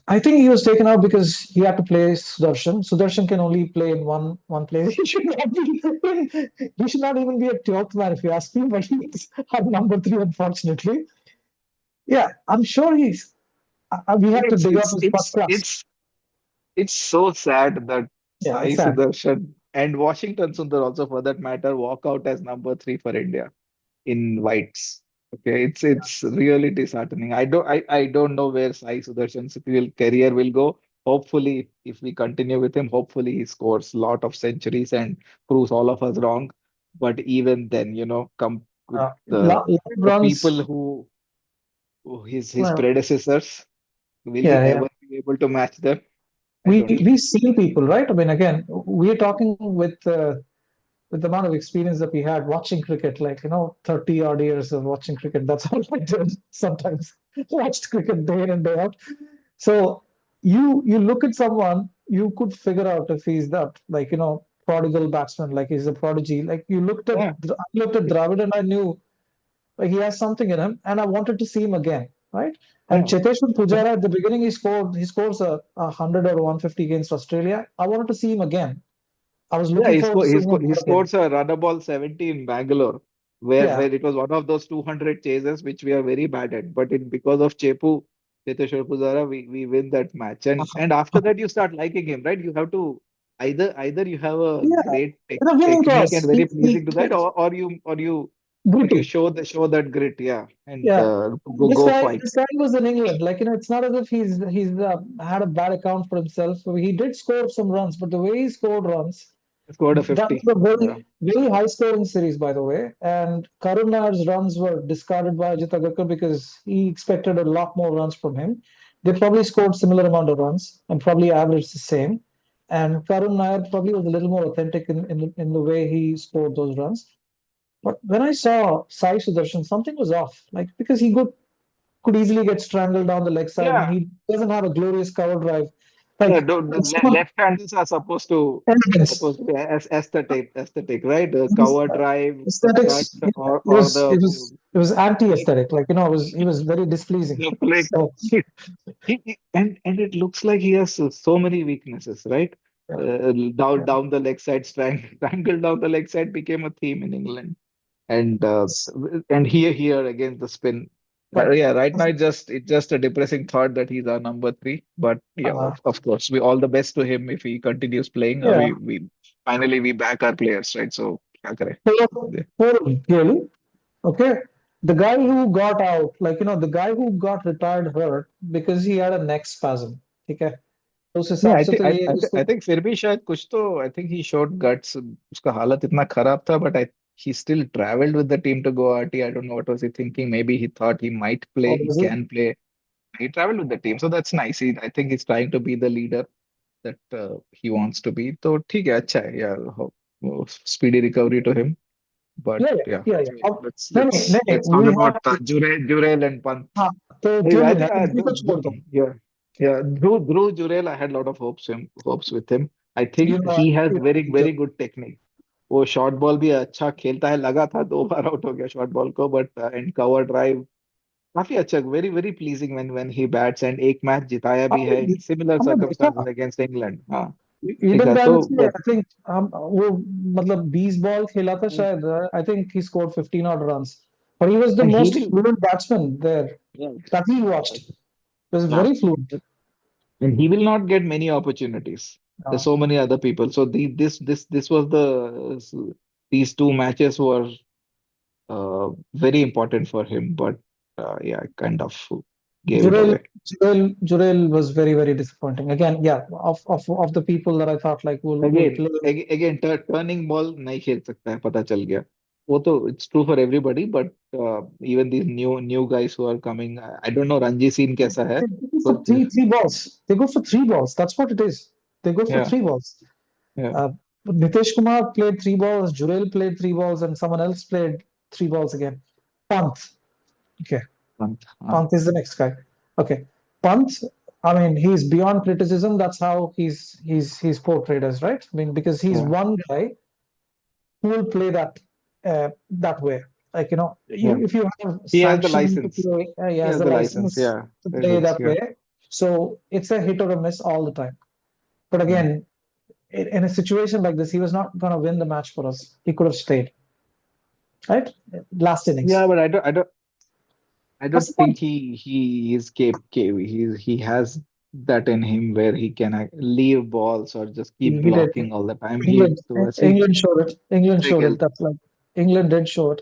I think he was taken out because he had to play Sudarshan. Sudarshan can only play in one place. He should not even be a 12th man if you ask me, but he's at number three, unfortunately. Yeah, I'm sure we have to It's dig up it's his first it's class. it's it's so sad that Yeah, Sai it's sad. Sudarshan and Washington Sundar also for that matter walk out as number three for India in whites. Okay, it's really disheartening. I don't know where Sai Sudarshan's career will go. Hopefully, if we continue with him, hopefully he scores a lot of centuries and proves all of us wrong. But even then, come the Lot of the runs. people who his Well, predecessors, will he yeah, yeah. ever be able to match them? I We don't think. we see people, right? I mean, again, we're talking with the amount of experience that we had watching cricket, like 30 odd years of watching cricket. That's all I did sometimes. Watched cricket day in and day out. So you look at someone, you could figure out if he's that prodigal batsman, like he's a prodigy. Like Yeah, I looked at Dravid and I knew like he has something in him, and I wanted to see him again, right? And yeah. Cheteshwar Pujara at the beginning, he scores a 100 or 150 against Australia. I wanted to see him again. I was Yeah, looking forward to seeing him he again. scores a run ball 70 in Bangalore, Yeah. where it was one of those 200 chases which we are very bad at. But because of Cheteshwar Pujara, we win that match. And after that you start liking him, right? You have to either you have a Yeah, great winning technique and class. very pleasing to that, or you Gritty. show that grit, yeah, and Yeah, go fight. this guy was in England. Like it's not as if he's had a bad account for himself. So he did score some runs, but the way he scored runs, Scored a that 50. was a Yeah. very high scoring series, by the way. And Karun Nayar's runs were discarded by Ajit Agarkar because he expected a lot more runs from him. They probably scored similar amount of runs and probably averaged the same. And Karun Nayar probably was a little more authentic in the way he scored those runs. But when I saw Sai Sudarshan, something was off. Like because he could easily get strangled down the leg side, and Yeah. he doesn't have a glorious cover drive. Yeah, Like someone left-handers are elegance, supposed to be aesthetic, right? The cover drive, the cut, aesthetics. or the It was flick, anti-aesthetic. Like he was very displeasing. the flick. So And it looks like he has so many weaknesses, right? yeah, yeah. Down the leg side, strangle down the leg side became a theme in England. And here again the spin. But Yeah, right now it's just a depressing thought that he's our number three. But yeah, uh, of course, we all the best to him if he continues playing. yeah, We finally we back our players, right? So क्या करें? Yeah, poor really. Okay. The guy who got out, the guy who got retired hurt because he had a neck spasm. Okay. उस yeah, हिसाब I से think तो I, ये I, thi- उसको I think फिर भी शायद कुछ तो I think he showed guts. उसका हालत इतना खराब था, but he still traveled with the team to Guwahati. I don't know what was he thinking. Maybe he thought he might play, he और can play. He traveled with the team, so that's nice. I think he's trying to be the leader that he wants to be. तो ठीक है, अच्छा है यार. Speedy recovery to him. But yeah, yeah, yeah, yeah. so अब let's नहीं let's नहीं let's talk we about have Jurel and Pant. हाँ तो Hey, क्यों I नहीं think यार इनको तो छोड़ दो Yeah, yeah. Dhruv Jurel, I had a lot of hopes with him. I you think know he has you know very good technique. वो शॉर्ट बॉल भी अच्छा खेलता है, लगा था 2 बार आउट हो गया शॉर्ट बॉल को, बट एंड कवर ड्राइव काफी अच्छा, very very pleasing when he bats, and एक मैच जिताया भी है इन सिमिलर हमने सर्कमस्टांसेस देखा अगेंस्ट इंग्लैंड. हाँ, ईडन देखा तो गार्डन्स में बट आई थिंक हम वो मतलब 20 बॉल खेला था शायद I think he scored 15 odd runs but he was the and he most will fluent batsman there yeah, that he watched he was yeah. very fluent And he will not get many opportunities. There's uh, so many other people. So this was these two matches were very important for him. But yeah, kind of. gave it Jurel, away. Jurel was very, very disappointing. Again, yeah, of the people that I thought like will Again, play. again, turning ball नहीं खेल सकता है, पता चल गया. वो तो it's true for everybody, but even these new guys who are coming, I don't know Ranji scene कैसा है. They go for But three balls. They go for three balls. That's what it is. They go for yeah, three balls. yeah, Uh, Nitish Kumar played three balls. Jurel played three balls, and someone else played three balls again. Pant. Okay. Pant, हाँ, Pant is the next guy. Okay. Pant, I mean, he's beyond criticism. That's how he's portrayed as, right? I mean, because he's yeah, one guy who will play that way. Like, yeah. if you have He has the sanction to license. play, he He has has the the license. license Yeah, to play license. that Yeah. way. So it's a hit or a miss all the time. But Mm. again, in a situation like this, he was not going to win the match for us. He could have stayed, right? Last Yeah, innings. but I don't What's the think point? he is he has that in him where he can leave balls or just keep He did. blocking all the time. He England, तो ऐसे England showed it. England दूसरे showed it. खेलते. That's like England did show it.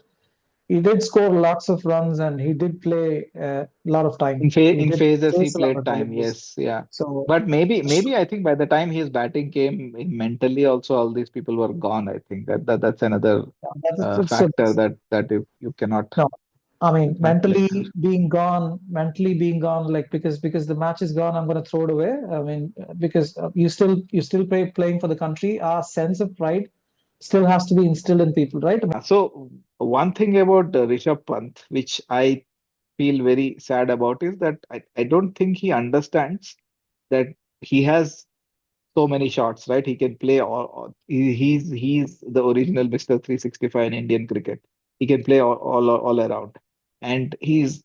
He did score lots of runs and he did play a lot of time. He In did phases he face a lot played of time. deliveries. Yes, yeah. So But maybe I think by the time his batting came in mentally also all these people were gone. I think that's another yeah, that's factor that you cannot no. I mean, like. mentally being gone, like because the match is gone, I'm going to throw it away. I mean, because you still playing for the country. Our sense of pride still has to be instilled in people, right? I mean, So one thing about Rishabh Pant, which I feel very sad about, is that I don't think he understands that he has so many shots, right? He can play he's the original Mr. 365 in Indian cricket. He can play all around. And he's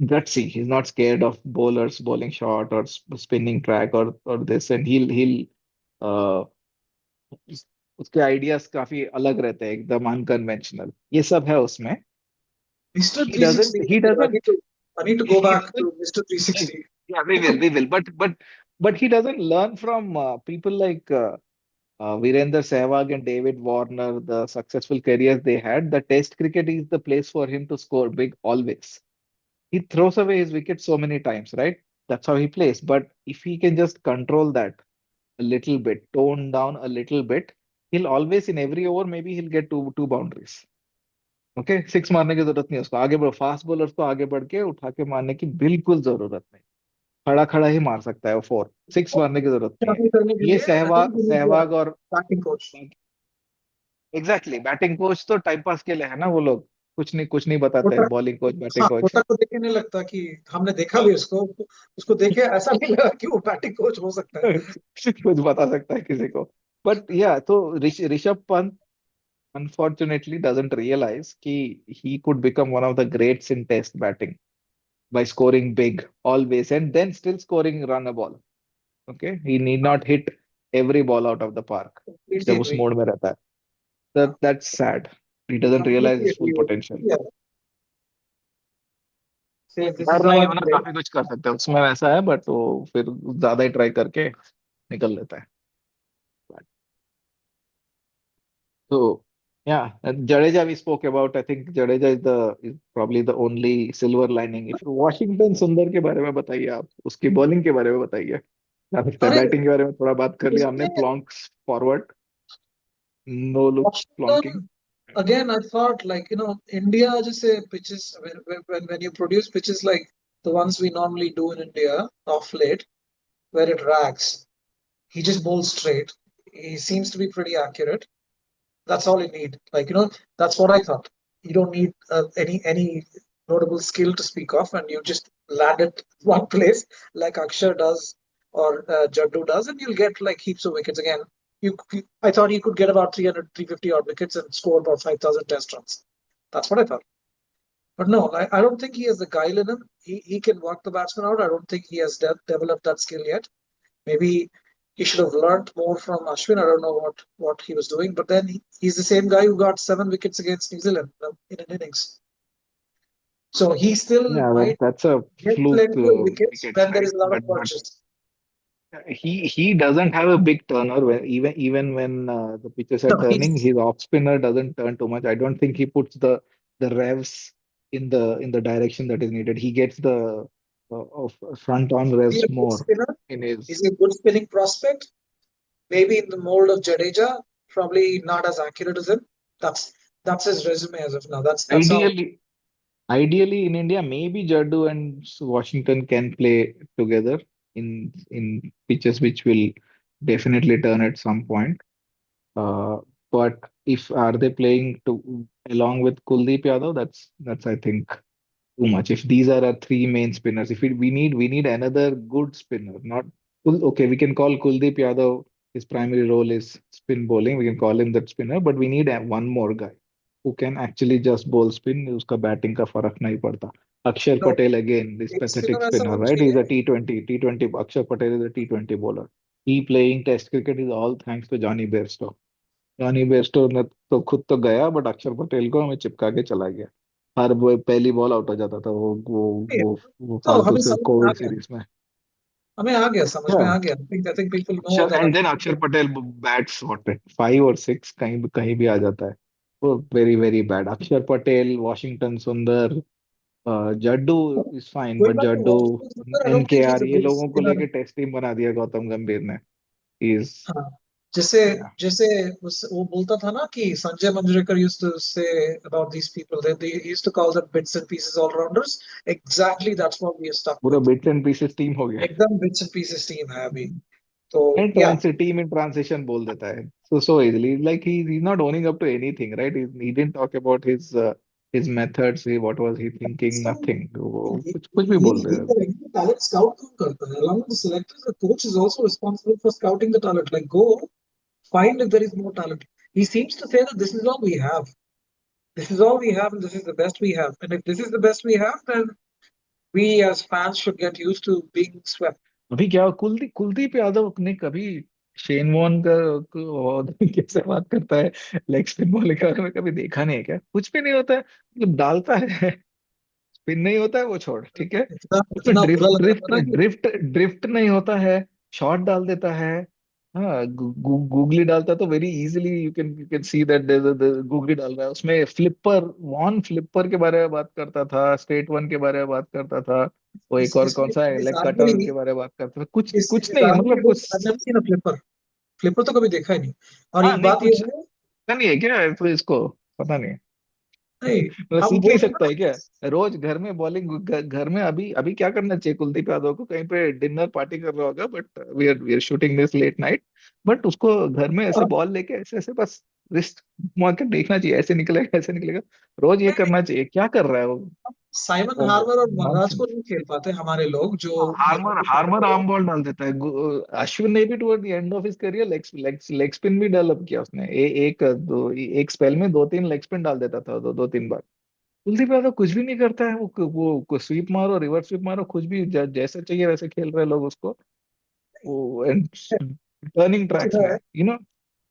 gutsy. He's not scared of bowlers bowling short or spinning track or this. And he'll uh, उस- उसके ideas काफी अलग रहते हैं, एकदम unconventional, ये सब है उसमें. Mr. He doesn't 360. he doesn't I need to go he back doesn't to Mr. 360. yeah, we will, but he doesn't learn from people like Virender Sehwag and David Warner, the successful careers they had. The test cricket is the place for him to score big always. He throws away his wicket so many times, right? That's how he plays. But if he can just control that a little bit, tone down a little bit, he'll always in every over maybe he'll get two boundaries. Okay, six मारने की जरूरत नहीं है उसको, आगे बढ़ो, fast bowlers को आगे बढ़ के उठा के मारने की बिल्कुल जरूरत नहीं. खड़ा खड़ा ही मार सकता है वो फोर, सिक्स मारने की जरूरत नहीं है. Shuffle करने के ये लिए, I think we need a Sehwag और batting coach. Exactly batting coach तो टाइम पास के लिए है ना, वो लोग कुछ नहीं बताते कोटक, हैं, बॉलिंग कोच बैटिंग हाँ, कोच. कोटक को देख के नहीं लगता कि हमने देखा भी उसको उसको देखे ऐसा नहीं लगा कि वो बैटिंग कोच हो सकता है. कुछ बता सकता है किसी को. बट या तो Rishabh Pant unfortunately doesn't realize कि he could become one of the greats in test batting by scoring big always and then still scoring run a ball. Okay, he need not hit every ball out of the park Completely जब उस agree. Mode में रहता है. That's sad. He doesn't realize Completely his full agree with potential. you. Yeah. Say this is डर how नहीं I है ना, play. काफी कुछ कर सकते हैं उसमें, वैसा है, बट वो फिर ज्यादा ही ट्राई करके निकल लेता है. So yeah, and Jadeja we spoke about. I think Jadeja is probably the only silver lining. If Washington सुंदर के बारे में बताइए, आप उसकी बॉलिंग के बारे में बताइए. क्या लगता है, अरे बैटिंग के बारे में थोड़ा बात कर लिया हमने, उसने plonks forward, no look Washington plonking. again. I thought like India just say pitches when you produce pitches like the ones we normally do in India off late where it rags. He just bowls straight. He seems to be pretty accurate. That's all you need. Like that's what I thought. You don't need any notable skill to speak of, and you just land it one place like Akshar does or Jaddu does, and you'll get like heaps of wickets again. I thought he could get about 300, 350 odd wickets and score about 5,000 test runs. That's what I thought. But no, I don't think he has the guile in him. He can work the batsman out. I don't think he has developed that skill yet. Maybe he should have learned more from Ashwin. I don't know what he was doing, but then he's the same guy who got 7 wickets against New Zealand in an innings. So he still Yeah, might that's a get fluke plenty of wickets wickets, when there right? is a lot of But purchase. he doesn't have a big turner when, even when the pitches are No, turning, he's his off spinner doesn't turn too much. I don't think he puts the revs in the direction that is needed. He gets the of front on Is he revs a good more spinner? in Is his. he a good spinning prospect? Maybe in the mold of Jadeja, probably not as accurate as him. That's that's his resume as of now. That's how. Ideally, ideally in India, maybe Jaddu and Washington can play together in pitches which will definitely turn at some point. Uh, but if are they playing to along with Kuldeep Yadav, that's I think too much. If these are our three main spinners, if we need another good spinner, not okay, we can call Kuldeep Yadav. His primary role is spin bowling. We can call him that spinner, but we need one more guy who can actually just bowl spin. उसका batting का फर्क नहीं पड़ता. Akshar No, Patel again, this एक pathetic spinner ऐसा spinner, होना right? He's चाहिए. a T20. Akshar Patel is a T20 bowler. He playing Test cricket is all thanks to Johnny Bairstow. Jonny Bairstow ने तो खुद तो गया बट अक्षर पटेल को हमें चिपका के चला गया हर वो पहली बॉल आउट हो जाता था वो तो फालतू हमें से समझ में आ कोविड गया. सीरीज में हमें आ गया, समझ में Yeah. आ गया. I think people know अक्षर that. एंड देन अक्षर पटेल बैट्स सॉर्टेड 5 और 6 कहीं भी आ जाता है वो वेरी वेरी बैड अक्षर Patel Washington Sundar Jaddu is fine Going but back to Jaddu Washington Sunder, I एन don't के think he's आर a ये good लोगों को spinner. लेके टेस्ट टीम बना दिया गौतम गंभीर ने इज हाँ. जैसे जैसे वो बोलता था ना कि Sanjay Manjrekar used to say about these people that they used to call them bits and pieces all rounders. Exactly, that's what we are stuck पूरा with. Bits and pieces team हो गया एकदम bits and pieces team है अभी. तो And yeah, team in transition बोल देता है so easily like he's not owning up to anything right he didn't talk about his methods what was he thinking some nothing वो ये कुछ भी बोल रहे ये करेंगे. Talent scout कौन करता है? Along with the selectors, the coach is also responsible for scouting the talent. Like, go find if there is more talent. He seems to say that this is all we have. This is all we have, and this is the best we have. And if this is the best we have, then we as fans should get used to being swept. अभी क्या कुलदीप यादव ने कभी Shane Warne का और कैसे बात करता है लेग स्पिन बॉलिंग के बारे में कभी देखा नहीं है क्या कुछ भी नहीं होता है मतलब डालता है स्पिन नहीं होता है वो छोड़ ठीक है इतना उसमें इतना बुरा ड्रिफ्ट लग रहा था ड्रिफ्ट ना कि ड्रिफ्ट ड्रिफ्ट नहीं होता है शॉट डाल देता है हाँ गूगली डालता तो very easily you can see that googly डाल रहा है उसमें फ्लिपर वन फ्लिपर के बारे में बात करता था स्ट्रेट वन के बारे में बात करता था वो एक और कौन इसमें सा है लेग कटर bizarrely के बारे में बात करता था कुछ इस कुछ नहीं bizarrely मतलब look, I've कुछ never seen a flipper. Flipper तो कभी देखा ही नहीं. और हाँ एक नहीं बात ये कुछ है. पता नहीं है क्या तो इसको पता नहीं नहीं, मतलब हम सीख नहीं बोल रहे हैं सकता ना. है क्या रोज घर में बॉलिंग घर में अभी अभी क्या करना चाहिए कुलदीप यादव को कहीं पे डिनर पार्टी कर रहा होगा but we are shooting this late night but उसको घर में ऐसे अब बॉल लेके ऐसे ऐसे बस रिस्ट मार के देखना चाहिए ऐसे निकलेगा रोज ये नहीं, करना चाहिए क्या कर रहा है साइमन वो हार्बर और महाराज को नॉनसेंस नहीं खेल पाते हमारे लोग जो यहाँ हार्मर पे पढ़े हार्मर बड़े हैं. आर्म बॉल डाल देता है अश्विन ने भी toward the end of his career leg spin भी डेवलप किया उसने एक स्पेल में 2-3 लेग स्पिन डाल देता था 2-3 बार कुलदीप यादव कुछ भी नहीं करता है वो स्वीप मारो रिवर्स स्वीप मारो कुछ भी जैसे चाहिए वैसे खेल रहे हैं लोग उसको वो टर्निंग ट्रैक्स जो में है. यू नो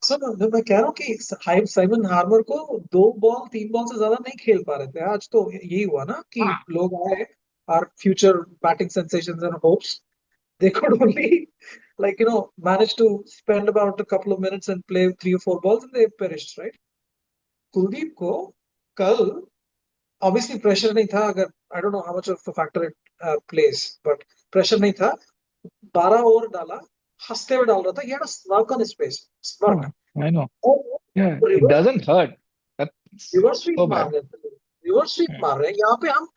सर मैं कह रहा हूँ कि साइमन हार्बर को 2 बॉल 3 बॉल से ज्यादा नहीं खेल पा रहे थे. आज तो यही हुआ ना कि हाँ लोग आए, our future batting sensations and hopes, they could only like manage to spend about a couple of minutes and play 3 or 4 balls and they perished, right? Kuldeep को कल obviously प्रेशर नहीं था. अगर I don't know how much of a factor it place, but pressure नहीं था. 12 over डाला, हंसते हुए डाल रहा था. He had a smirk on his face, smirk. I know और या it reverse doesn't hurt that's reverse sweep so मार बैड रहे थे. रिवर्स स्वीप मार रहे हैं यहाँ पे. हम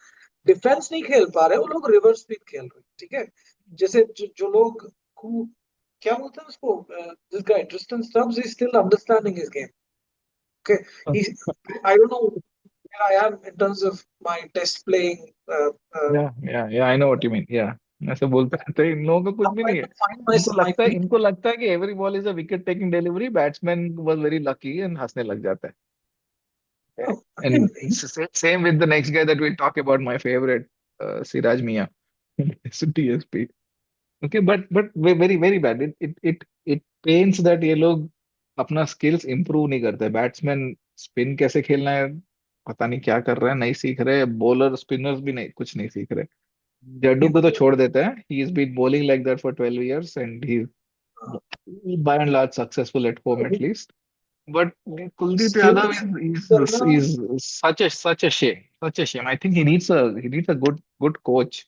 डिफेंस नहीं खेल पा रहे, वो लोग रिवर्स स्वीप खेल रहे हैं. ठीक है. जैसे जो लोग क्या बोलते हैं उसको, this guy Tristan Stubbs is still understanding his game. Okay. He I don't know where I am in terms of my test playing. या I know what you mean या ऐसे बोलते रहते हैं इन लोगों का कुछ I'm भी नहीं trying है to find my my feet. इनको लगता है कि every ball is a wicket taking delivery batsman was very lucky and हंसने लग जाता है No, again, and same with the next guy that we'll talk about my favorite Siraj Mia TSP okay but very very bad it pains that ये लोग अपना skills improve नहीं करते batsman spin कैसे खेलना है पता नहीं क्या कर रहे हैं नहीं सीख रहे बॉलर स्पिनर्स भी नहीं कुछ नहीं सीख रहे जड्डू को तो छोड़ देते हैं he is been bowling like that for 12 years and he's by and large successful at home at least but Kuldeep Yadav skills करना. is such a shame such a shame I think he needs a good coach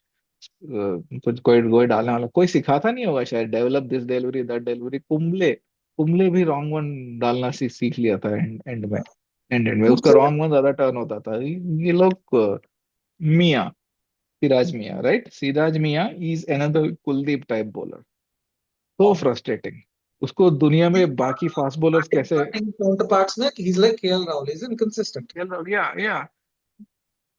कुछ कोई कोई डालने वाला कोई सिखाता नहीं होगा शायद, develop this delivery that delivery. Kumble Kumble भी रॉन्ग वन डालना सीख लिया था एंड में। एंड में उसका रॉन्ग वन ज्यादा टर्न होता था। ये लोग मियाँ, सिराज मियाँ, राइट, सिराज मियाँ is another Kuldeep type bowler, so frustrating। उसको दुनिया में बाकी फास्ट बॉलर्स कैसे, Batting counterparts, na, he's like KL Rahul. He's inconsistent. yeah,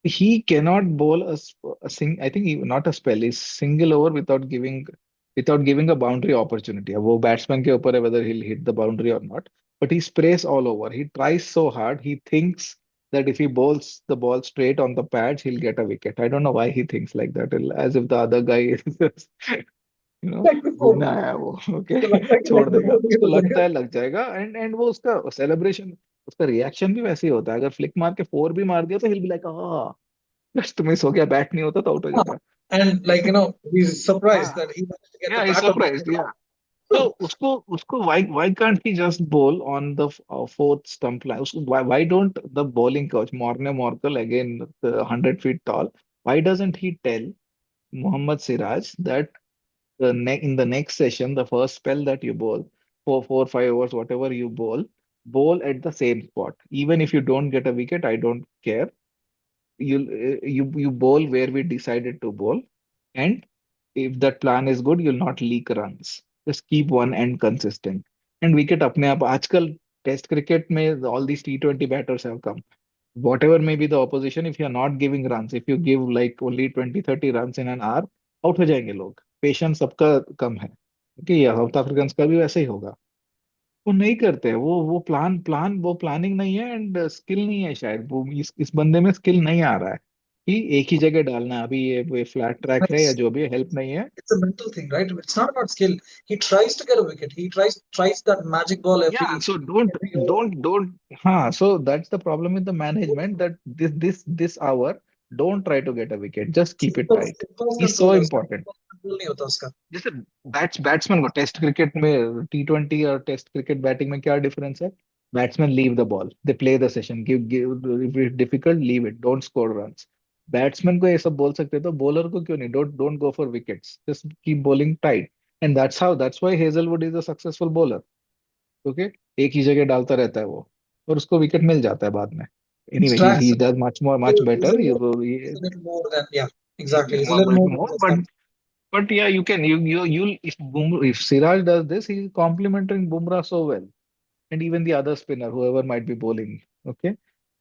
he cannot bowl I think not a spell, is single over without giving a boundary opportunity। अब वो batsman के ऊपर है whether he'll hit the boundary or not, but he sprays all over, he tries so hard, he thinks that if he bowls the ball straight on the pads he'll get a wicket। I don't know why he thinks like that, as if the other guy is Like before, घूमने आया है वो, okay, so like छोड़ देगा, before he उसको was लगता है लग जाएगा। एंड वो उसका सेलिब्रेशन, उसका रिएक्शन भी वैसे ही होता है। अगर फ्लिक मार के फोर भी मार दिया तो हिल बी लाइक, जस्ट मिस हो गया, बैट नहीं होता तो आउट हो there. जाता। And like he's surprised हाँ, that he managed to get या the I bat on surprised, या तो उसको उसको why can't he just bowl on the fourth stump line? उसको why don't the bowling coach Morne Morkel, again 100 feet tall, why doesn't he tell Mohammad Siraj that in the next session, the first spell that you bowl, 4 5 overs, whatever you bowl at the same spot. Even if you don't get a wicket, I don't care. You bowl where we decided to bowl, and if that plan is good, you'll not leak runs. Just keep one end consistent. And wicket अपने आप आजकल test cricket में all these T20 batters have come. Whatever may be the opposition, if you're not giving runs, if you give like only 20 30 runs in an hour, out हो जाएंगे लोग। Patience सबका कम है, okay, या साउथ अफ्रीकन का भी वैसे ही होगा। वो नहीं करते, वो प्लान वो प्लानिंग नहीं है, एंड स्किल नहीं है शायद, वो इस बंदे में स्किल नहीं आ रहा है कि एक ही जगह डालना है। अभी ये फ्लैट ट्रैक है या it's जो भी हेल्प नहीं है। it's a mental thing, right? It's not about skill. He tries to get a wicket. He tries that magic ball Yeah, so every over. don't हाँ, so that's the problem with the management, that this hour don't try to get a wicket, just keep it tight। Impulse He's control so है उसका, important। impulse control नहीं होता उसका। जैसे batsman को test cricket में, T20 और test cricket batting में क्या डिफरेंस है? Batsman leave the ball, they play the session, give if it difficult leave it, don't score runs. Batsman को ये सब बोल सकते, तो बॉलर को क्यों नहीं? Don't don't go for wickets, just keep bowling tight. And that's why Hazlewood is a successful bowler, okay. एक ही जगह डालता रहता है वो, और उसको विकेट मिल जाता है बाद में। Anyway Distracts. He does much He's a better. little, he's a little more than, yeah, exactly. He's a little more than More, just that. but yeah, you can you if Siraj does this, he's complementing Bumrah so well, and even the other spinner, whoever might be bowling. Okay,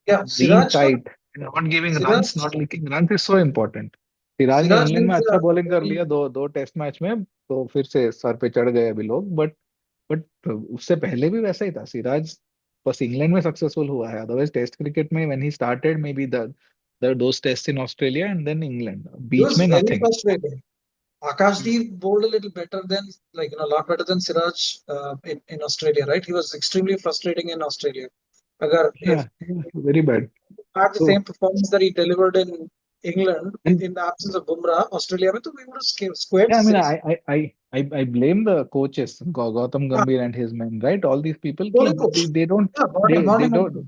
Yeah, being Siraj का tight, not giving runs, Siraj not leaking runs is so important। Siraj ने Siraj England में is अच्छा a bowling कर very लिया दो दो test match में, तो फिर से सर पे चढ़ गए अभी लोग। बट उससे पहले भी वैसा ही था सिराज, बस इंग्लैंड में सक्सेसफुल हुआ है। अदरवाइज टेस्ट क्रिकेट में when he started, maybe the those test in Australia and then England, he बीच was में very nothing. frustrating. Akashdeep bowled a little better than, like, a lot better than Siraj in Australia, right? He was extremely frustrating in Australia. Agar if Yeah, very bad। he had the So same performance that he delivered in England and in the absence of Bumrah, Australia, में तो we would have squared yeah, I mean, six. I blame the coaches, Gautam Yeah, Gambhir and his men, right? All these people, ki bowling coach. they don't Yeah, they morning don't,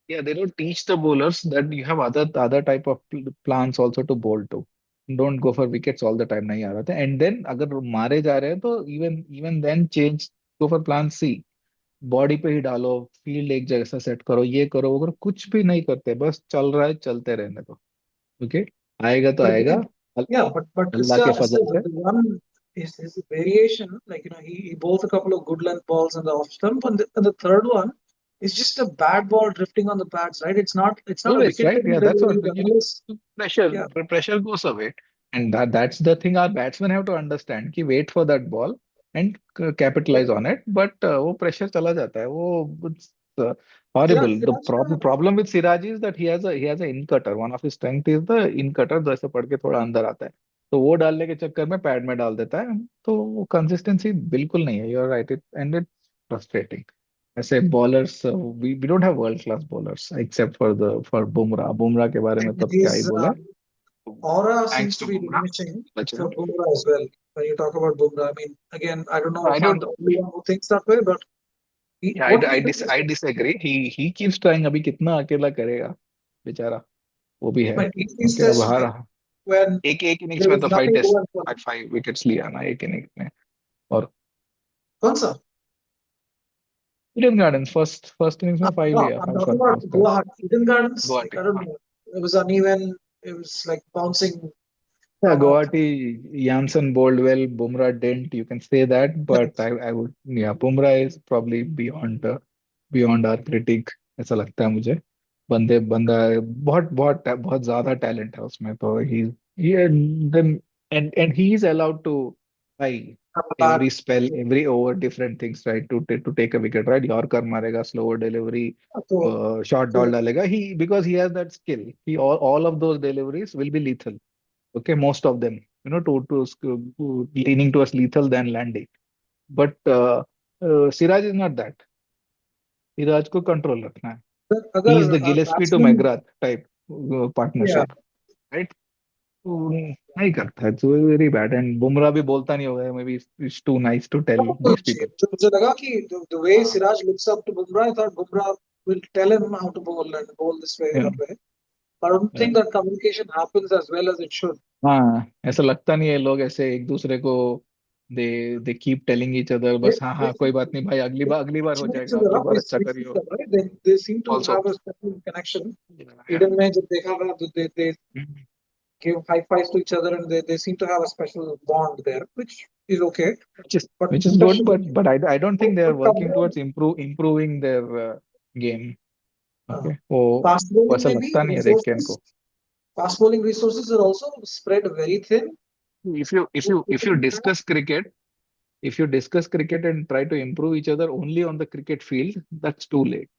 yeah, they don't teach the bowlers that you have other type of plans also to bowl to। Don't go for wickets all the time, नहीं आ रहा था। And then अगर मारे जा रहे हैं तो even then change, go for plan C। Body पे ही डालो, फील्ड एक जैसा सेट करो, ये करो वो करो, कुछ भी नहीं करते, बस चल रहा है, चलते रहने दो, ओके। आएगा तो but आएगा, again, yeah, but अल्लाह के it's फजल से। the one is his variation. Like, he bowls a couple of good length balls on the off stump, and the third one is just a bad ball drifting on the pads, right? It's not a Always, wicket right? taking Yeah, that's what delivery. when Otherwise, pressure yeah, pressure goes away, and that's the thing our batsmen have to understand, कि wait for that ball and capitalize on it, but वो pressure चला जाता है, वो it's horrible। The Siraj का problem with Siraj is that he has a in cutter, one of his strength is the in cutter, जैसे पढ़ के थोड़ा अंदर आता है, तो वो डालने के चक्कर में पैड में डाल देता है, तो वो कंसिस्टेंसी बिल्कुल नहीं है। You are right, it and it frustrating. ऐसे bowlers, we don't have world class bowlers except for Bumrah के बारे में तो अब क्या ही his बोले। aura seems thanks to to be Bumrah, diminishing बचा। for Bumrah as well. When you talk about Bumrah, I mean, again, I don't know I if I'm don't, the only one who thinks that way, but what did he do this I year? Disagree. He keeps trying. अभी कितना अकेला करेगा बेचारा, वो भी है, Like, 80 okay. अब tests, हार, right? when एक एक इनिंग्स there में was तो five nothing test going for them. 5 wickets लिया ना एक इनिंग्स में. और कौन सा? ईडन गार्डन्स फर्स्ट इनिंग्स में 5 No, लिया, I'm 5 talking शॉट about मारा उसका. Guwahati. Eden Gardens, like, Guwahati, I don't हाँ. know. It was uneven. It was like bouncing. Yeah, Uh, Guwahati, Janssen bowled well, Bumrah didn't. You can say that, but I would, yeah, Bumrah is probably beyond our critic. ऐसा लगता है मुझे. बंदा बहुत बहुत बहुत ज्यादा टैलेंट है उसमें. तो he then and he is allowed to try but every spell, every over, different things, right? To take a wicket, right? Yorker मारेगा, slower delivery, so, short so ball डालेगा. Because he has that skill. All of those deliveries will be lethal. Okay, most of them, to leaning towards lethal than landing. But Siraj is not that. Siraj को control रखना है. He is अगर the Gillespie to batsman, McGrath type yeah, partnership, right? तो नहीं करता है. So very bad. And Bumrah भी बोलता नहीं होगा. Maybe it's too nice to tell these people. मुझे लगा कि the way हाँ, Siraj looks up to Bumrah, I thought Bumrah will tell him how to bowl and bowl this way, yeah, that way. But I don't yeah. think that communication happens as well as it should. हाँ, ऐसा लगता नहीं है. लोग ऐसे एक दूसरे को they keep telling each other, They, बस हाँ they, हाँ कोई बात नहीं भाई, अगली बार हो switch each जाएगा, other अगली up, बार they अच्छा switch करियो. each other, right? They seem to Also, have a special connection. yeah, yeah. Eden में जब देखा था, they Mhm. give high fives to each other and they seem to have a special bond there, which is okay. which is But which is good, mentorship, but I don't think they are working but towards improving their game. uh, Okay, वो fast वो bowling ऐसा maybe लगता नहीं है देख के इनको. resources. Fast bowling resources are also spread very thin. If you discuss cricket, if you discuss cricket and try to improve each other only on the cricket field, that's too late.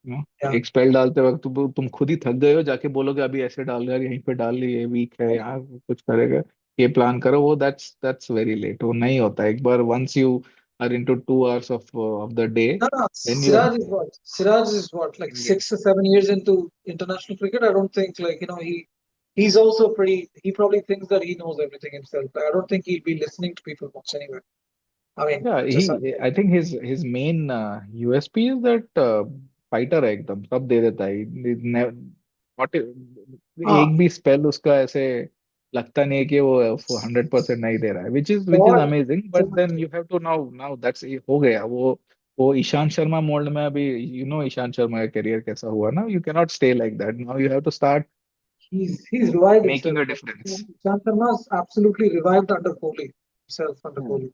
Yeah. एक spell डालते वक्त तुम खुद ही थक गए हो, जाके बोलोगे अभी ऐसे डाल यार, यहीं पे डाल ये वीक है, यहाँ कुछ करेगा, ये प्लान करो. वो that's very late. वो नहीं होता. एक बार once you are into 2 hours of the day, No, no. then you Siraj is what? Siraj is what, like yeah. 6 or 7 years into international cricket. I don't think, like, he's also pretty. He probably thinks that he knows everything himself. I don't think he'd be listening to people much anyway. I mean, Yeah, just I think his main USP is that fighter है एकदम, सब दे देता है. Not ah, एक भी spell उसका ऐसे लगता नहीं है कि वो 100% नहीं दे रहा है, which is और amazing. But then you have to now that's हो गया. वो ईशांत शर्मा मोल्ड में अभी, ईशांत शर्मा का करियर कैसा हुआ ना. You cannot stay like that. Now you have to start he's revived making himself. a difference. Shant Sharma's absolutely revived under Kohli himself under Hmm. Kohli.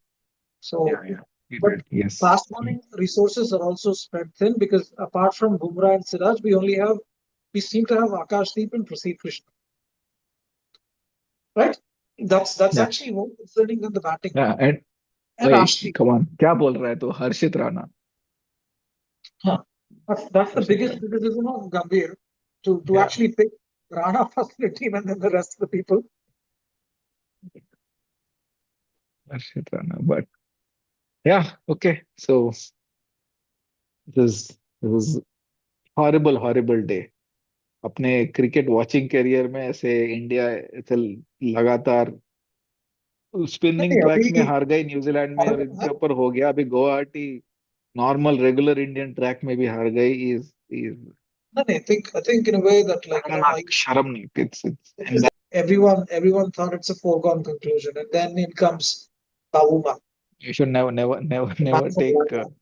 So, Yeah, he but did. Yes. fast bowling resources are also spread thin because apart from Bumrah and Siraj, we seem to have Akashdeep and Praseed Krishna, right? That's Yeah, actually more concerning than the batting. yeah. And And wait, Ashdeep. come on, क्या बोल रहा है तू? Harshit Rana. Huh. That's the Harshit biggest Rana. criticism of Gambhir to Yeah, actually pick Rana first in the team and then the rest of the people. Harshit Rana. But yeah, okay. So this is horrible day. अपने cricket watching career में ऐसे India ऐसे लगातार spinning नहीं, tracks में अभी हार गई न्यूजीलैंड में, और इनके ऊपर हो गया अभी Guwahati normal regular Indian track में भी हार गई. Is no, I think in a way that, like, शर्म नहीं. because everyone thought it's a foregone conclusion, and then in comes Bavuma, You should the man never from take. London.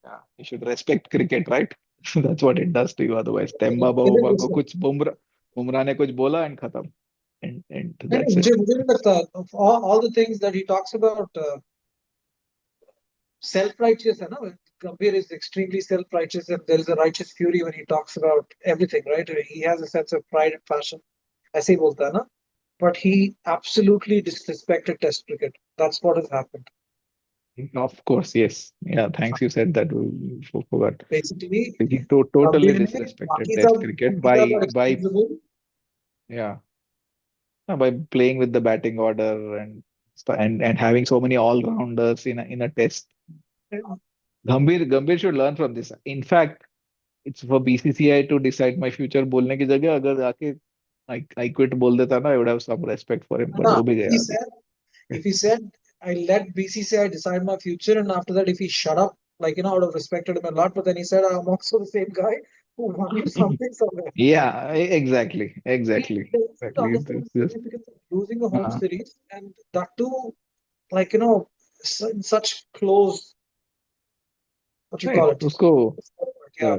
Yeah, you should respect cricket, right? That's what it does to you. Otherwise, Temba Given Bauma this, को कुछ बुमराह ने कुछ बोला and खत्म. And नहीं, that's it. मुझे नहीं लगता of all the things that he talks about, self-righteous है ना. Gambhir is extremely self-righteous, and there is a righteous fury when he talks about everything, right? He has a sense of pride and passion. ऐसे ही बोलता है ना. But he absolutely disrespected Test cricket. That's what has happened. Of course, yes. Yeah, thanks. You said that. We forgot. Basically, He totally Gambhir ने disrespected बाकी Test सब cricket these are not by excusable. yeah, by playing with the batting order and having so many all rounders in a test. Gambhir should learn from this. In fact, it's for BCCI to decide my future. बोलने की जगह अगर आके I quit बोल देता ना, I would have some respect for him. But No, वो भी गया अभी. if he said, I let BCCI decide my future, and after that, if he shut up, like, I would have respected him a lot. But then he said, I'm also the same guy who won you something somewhere. Yeah, exactly, He exactly, doesn't seem to exactly. understand the This, significance of losing a home uh, series, and that too, like, in such close, what you right. call it? उसको Yeah.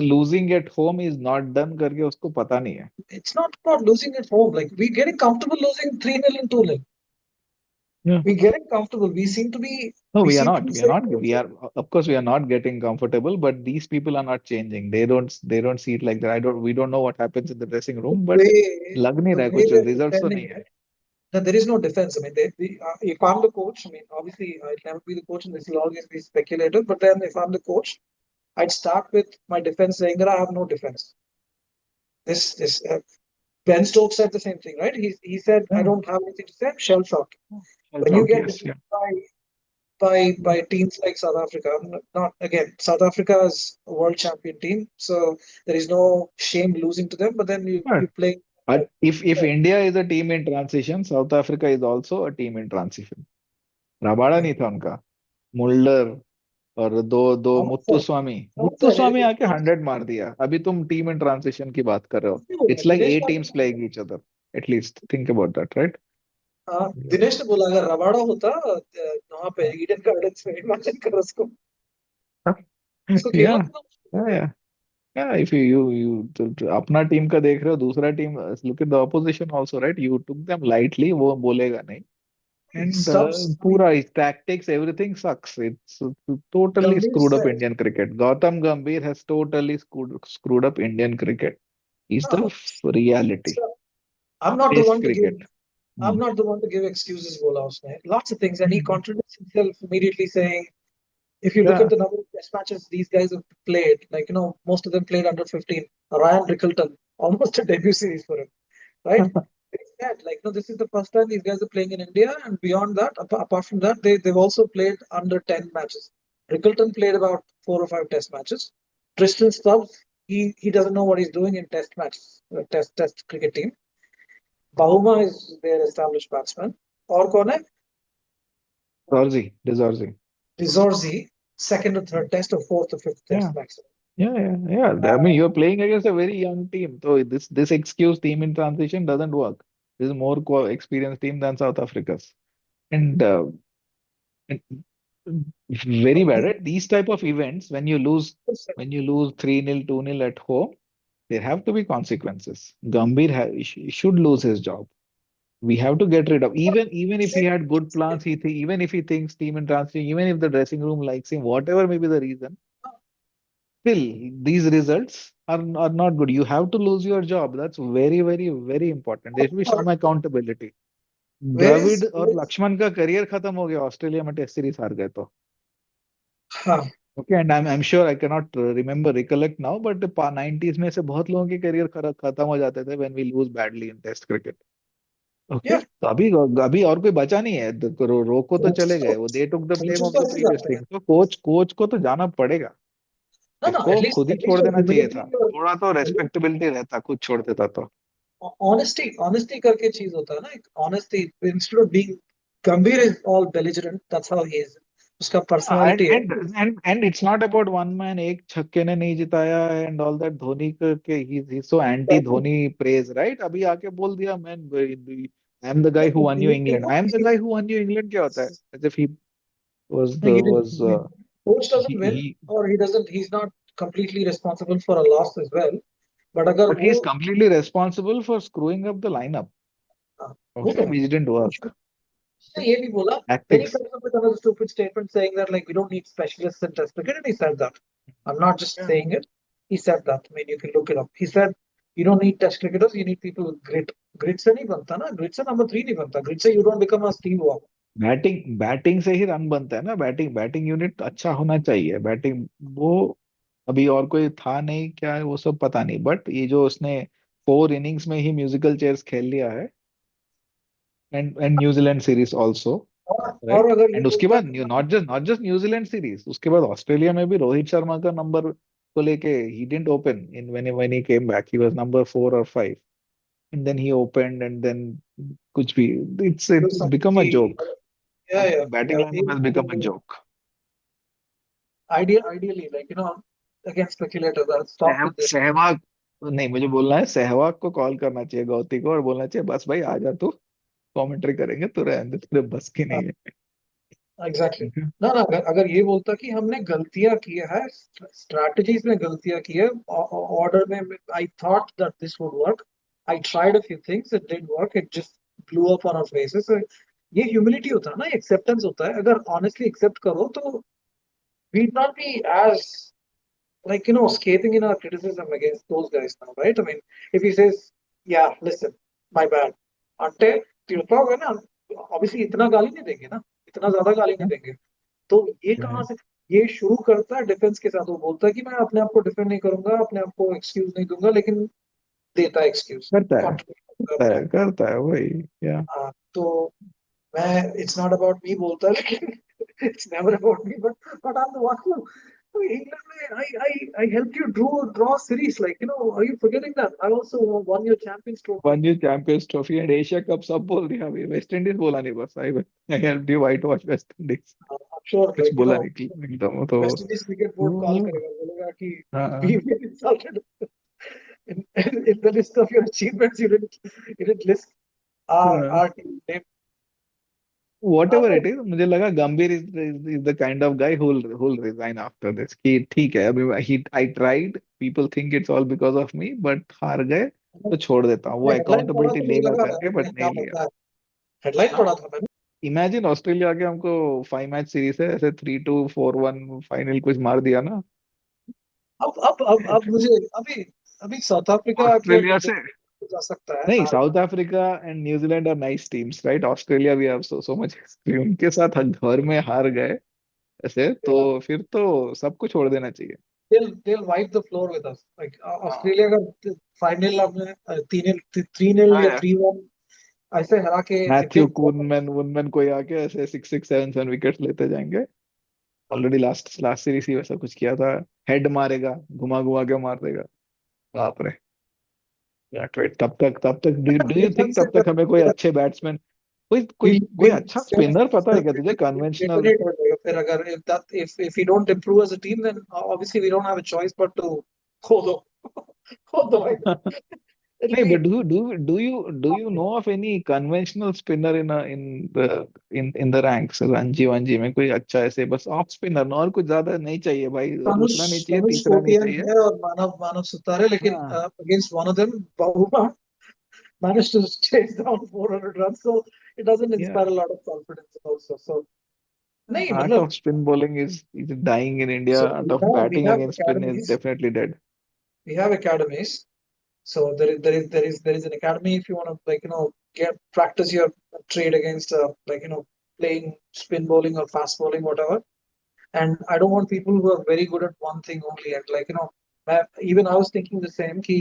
losing at home is not done करके उसको पता नहीं है. It's not about losing at home. Like, we're getting comfortable losing 3-0 and 2-0. Yeah. We're getting comfortable. We seem to be, No, we we are seem to not. be We are saying, not. We are, of course, we are not getting comfortable, but these people are not changing. They don't see it like that. We don't know what happens in the dressing the room, but way, लग नहीं the रहा है way कुछ they're results तो defending नहीं है. it. No, there is no defense. I mean, if I'm the coach, I mean, obviously, I'd never be the coach, and this will always be speculative. But then, if I'm the coach, I'd start with my defense saying that I have no defense. This Ben Stokes said the same thing, right? He said, I Yeah. don't have anything to say. I'm shell shocked. Shell When you shocked, get yes, yeah. defeated by teams like South Africa, not again, South Africa is a world champion team, so there is no shame losing to them. But then you But play. if India is a team in transition, South Africa is also a team in transition. Rabada नहीं था उनका. Mulder और दो दो मुत्तुस्वामी मुत्तुस्वामी आके 100 मार दिया. अभी तुम टीम इन ट्रांजिशन की बात कर रहे हो. It's like Dinesh 8 teams playing each other. At least think about that, right? हाँ, दिनेश ने बोला अगर रबाड़ा होता वहां पे ईडन गार्डन्स में, इमेजिन कर उसको खेलना Yeah, कितना मुश्किल yeah, होता है. yeah. Yeah, if तो अपना टीम का देख रहे हो, दूसरा team, look at the opposition also, right? You took them lightly, वो बोलेगा नहीं. And Subs, I mean, पूरा his tactics, everything sucks. It's totally Gambhir screwed up said, Indian cricket. Gautam Gambhir has totally screwed up Indian cricket. Is the no, reality. so I'm not the Test one to give cricket. I'm Hmm. not the one to give excuses, bola usne. Lots of things, and he Hmm. contradicts himself immediately, saying, if you look Yeah. at the number of test matches these guys have played, like, most of them played under 15. Ryan Rickelton, almost a debut series for him, right? It's sad. Like, no, this is the first time these guys are playing in India, and beyond that, apart from that, they've also played under 10 matches. Rickelton played about 4 or 5 test matches. Tristan Stubbs, he doesn't know what he's doing in test matches, test cricket team. Bahuma is their established batsman. और कौन है? Dizorzi. Dizorzi, second or third test or fourth or fifth Yeah. test maximum. Yeah. I mean, you're playing against a very young team. So this excuse team in transition doesn't work. This is more experienced team than South Africa's. And very bad, right? These type of events, when you lose 3-0, 2-0 at home, there have to be consequences. Gambhir should lose his job. We have to get rid of, even if he had good plans, even if he thinks team in transition, even if the dressing room likes him, whatever may be the reason, still these results are not good. You have to lose your job. That's very, very, very important. There should be some accountability. Where Dravid is और लक्ष्मण का career खत्म हो गया Australia में test series हार गए तो. हाँ, Okay, and I'm sure I cannot recollect now, but 90s में से बहुत लोगों के करियर खत्म हो जाते थे when we lose badly in test cricket. Okay, yeah, तो अभी और कोई बचा नहीं है. रोको तो चले गए वो. They took the blame coaches of तो the ऐसे previous जाते हैं. thing. तो कोच को तो जाना पड़ेगा. No, no, इसको खुद ही at छोड़ least your देना चाहिए humility था. और थोड़ा तो रेस्पेक्टेबिलिटी रहता खुद छोड़ देता तो. honesty करके चीज होता है ना. Honesty, instead of being Gambhir is all belligerent. That's how he is. उसका And personality है. and and it's not about one man. एक छक्के ने नहीं जिताया and all that. धोनी के he's so anti Dhoni praise, right? अभी आके बोल दिया I am the guy who won you England. I am the guy who won you England क्या होता है? As if he was No, the he didn't. was Coach doesn't win, he or he doesn't. He's not completely responsible for a loss as well. But अगर but वो he's completely responsible for screwing up the lineup. वो Okay, तो which didn't work. उसने ये भी बोला. Then he Tactics. comes up with another stupid statement saying that, like, we don't need specialists in test cricket, and he said that. I'm not just Yeah. saying it. He said that. I mean, you can look it up. He said you don't need test cricketers. You need people with grit. Grit से नहीं बनता ना. Grit से number 3 नहीं बनता. Grit से you don't become a Steve Waugh. Batting से ही run बनता है ना. बैटिंग यूनिट अच्छा होना चाहिए. बैटिंग वो अभी और कोई था नहीं क्या है वो सब पता नहीं. बट ये जो उसने 4 इनिंग्स में ही म्यूजिकल चेयर्स खेल लिया है. एंड न्यूजीलैंड सीरीज ऑल्सो, और राइट. अगर ये एंड उसके बोलता बाद है नॉट जस्ट न्यूजीलैंड सीरीज, उसके बाद ऑस्ट्रेलिया में भी रोहित शर्मा का नंबर को लेके he didn't open in when he came back. He was number 4 और 5 and then he opened and then कुछ भी. इट्स बिकम अ कि joke. yeah, yeah, batting yeah. Lineup has become a joke. Ideally, like, again speculators. I'll stop with this. Sehwag नहीं, मुझे बोलना है सहवाग को call करना चाहिए गौती को और बोलना चाहिए बस भाई आ जा तू, कमेंट्री करेंगे, तू रहने दे, तेरे बस की नहीं है। एग्जैक्टली ना ना, अगर ये बोलता कि हमने गलतियां की है, स्ट्रैटेजीज में गलतियां की है, ऑर्डर में I thought that this would work, I tried a few things, it didn't work, it just blew up on our faces. ये ह्यूमिलिटी होता है ना, एक्सेप्टेंस होता है। अगर ऑनेस्टली एक्सेप्ट करो तो we not be as like scathing in our criticism against those guys now, right? I mean, if he says, yeah, listen, my bad, अंटे तिरपा होगा ना, obviously इतना गाली नहीं देंगे ना, इतना ज्यादा गाली नहीं देंगे। तो ये कहाँ से, ये शुरू करता है डिफेंस के साथ। वो बोलता है कि मैं अपने आप को डिफेंड नहीं करूंगा, अपने आप को एक्सक्यूज नहीं दूंगा, लेकिन देता है एक्सक्यूज, करता है, कॉन्ट्रिब्यूट करता है अपने आप। करता है वही। या हाँ, तो मैं, it's not about me बोलता है, लेकिन it's never about me, but I'm the one who, England में I helped you draw series, like are you forgetting that I also won your Champions Trophy? Won you Champions Trophy and Asia Cup सब बोल दिया, अभी West Indies बोला नहीं, बस I I help you whitewash West Indies, I'm sure, कुछ like बोला नहीं कि एकदम तो। West Indies cricket board call करेगा, बोलेगा कि हाँ we've been insulted in the list of your achievements, you didn't list our team name. whatever it is, मुझे लगा गंभीर is the kind of guy who'll resign after this, कि ठीक है अभी I tried, people think it's all because of me, but हार गए तो छोड़ देता हूँ, वो हेडलाइन पढ़ा अकाउंटेबिलिटी तो मुझे लेगा लगा करके, बट क्या नहीं लिया। बोलता है, हेडलाइन हाँ, पढ़ा था मैंने। इमेजिन ऑस्ट्रेलिया के हमको 5 मैच सीरीज है, ऐसे 3-2 4-1 फाइनल कुछ मार दिया ना। अब मुझे अभी अभी साउथ अफ्रीका के ऑस्ट्रेलिया से जा सकता है नहीं, हार South Africa and New Zealand are nice teams right, Australia भी हैव सो मच, उनके साथ घर में हार गए ऐसे, तो में। फिर तो सबको छोड़ देना चाहिए। they'll wipe the floor with us, like हाँ ऑस्ट्रेलिया का 5-0 आपने 3-0 या हाँ, 3-1 ऐसे हरा के मैथ्यू निकले। कूनमैन वुनमैन कोई आके ऐसे 6 6 7 7 विकेट लेते जाएंगे। ऑलरेडी लास्ट लास्ट सीरीज ही वैसा कुछ किया था, हेड मारेगा, घुमा घुमा के मार देगा, बाप रे। तब तक डू यू थिंक डिफेंस से तब तक हमें कोई अच्छे बैट्समैन, कोई अच्छा स्पिनर पता है क्या तुझे कन्वेंशनल? डेटोनेट हो जाएगा फिर, अगर if we don't improve as a team, then obviously we don't have a choice but to खो दो खो दो भाई। It'll नहीं, be but do you know of any conventional spinner in the ranks, Ranji वंजी में कोई अच्छा ऐसे बस ऑफ स्पिनर, और कुछ ज्यादा नहीं चाहिए भाई, तनुष दूसरा नहीं चाहिए, तनुष तीसरा नहीं कोटियन चाहिए। है और मानव मानव सुतार है, लेकिन हाँ against one of them Bahuma managed to chase down 400 runs, so it doesn't या inspire a lot of confidence also. So नहीं आर्ट मतलब, off spin bowling is dying in India, so art we of have we batting have against spin is academies, definitely dead. we have academies. So there is an academy if you want to, like get practice your trade against like playing spin bowling or fast bowling, whatever. And I don't want people who are very good at one thing only. And like even I was thinking the same कि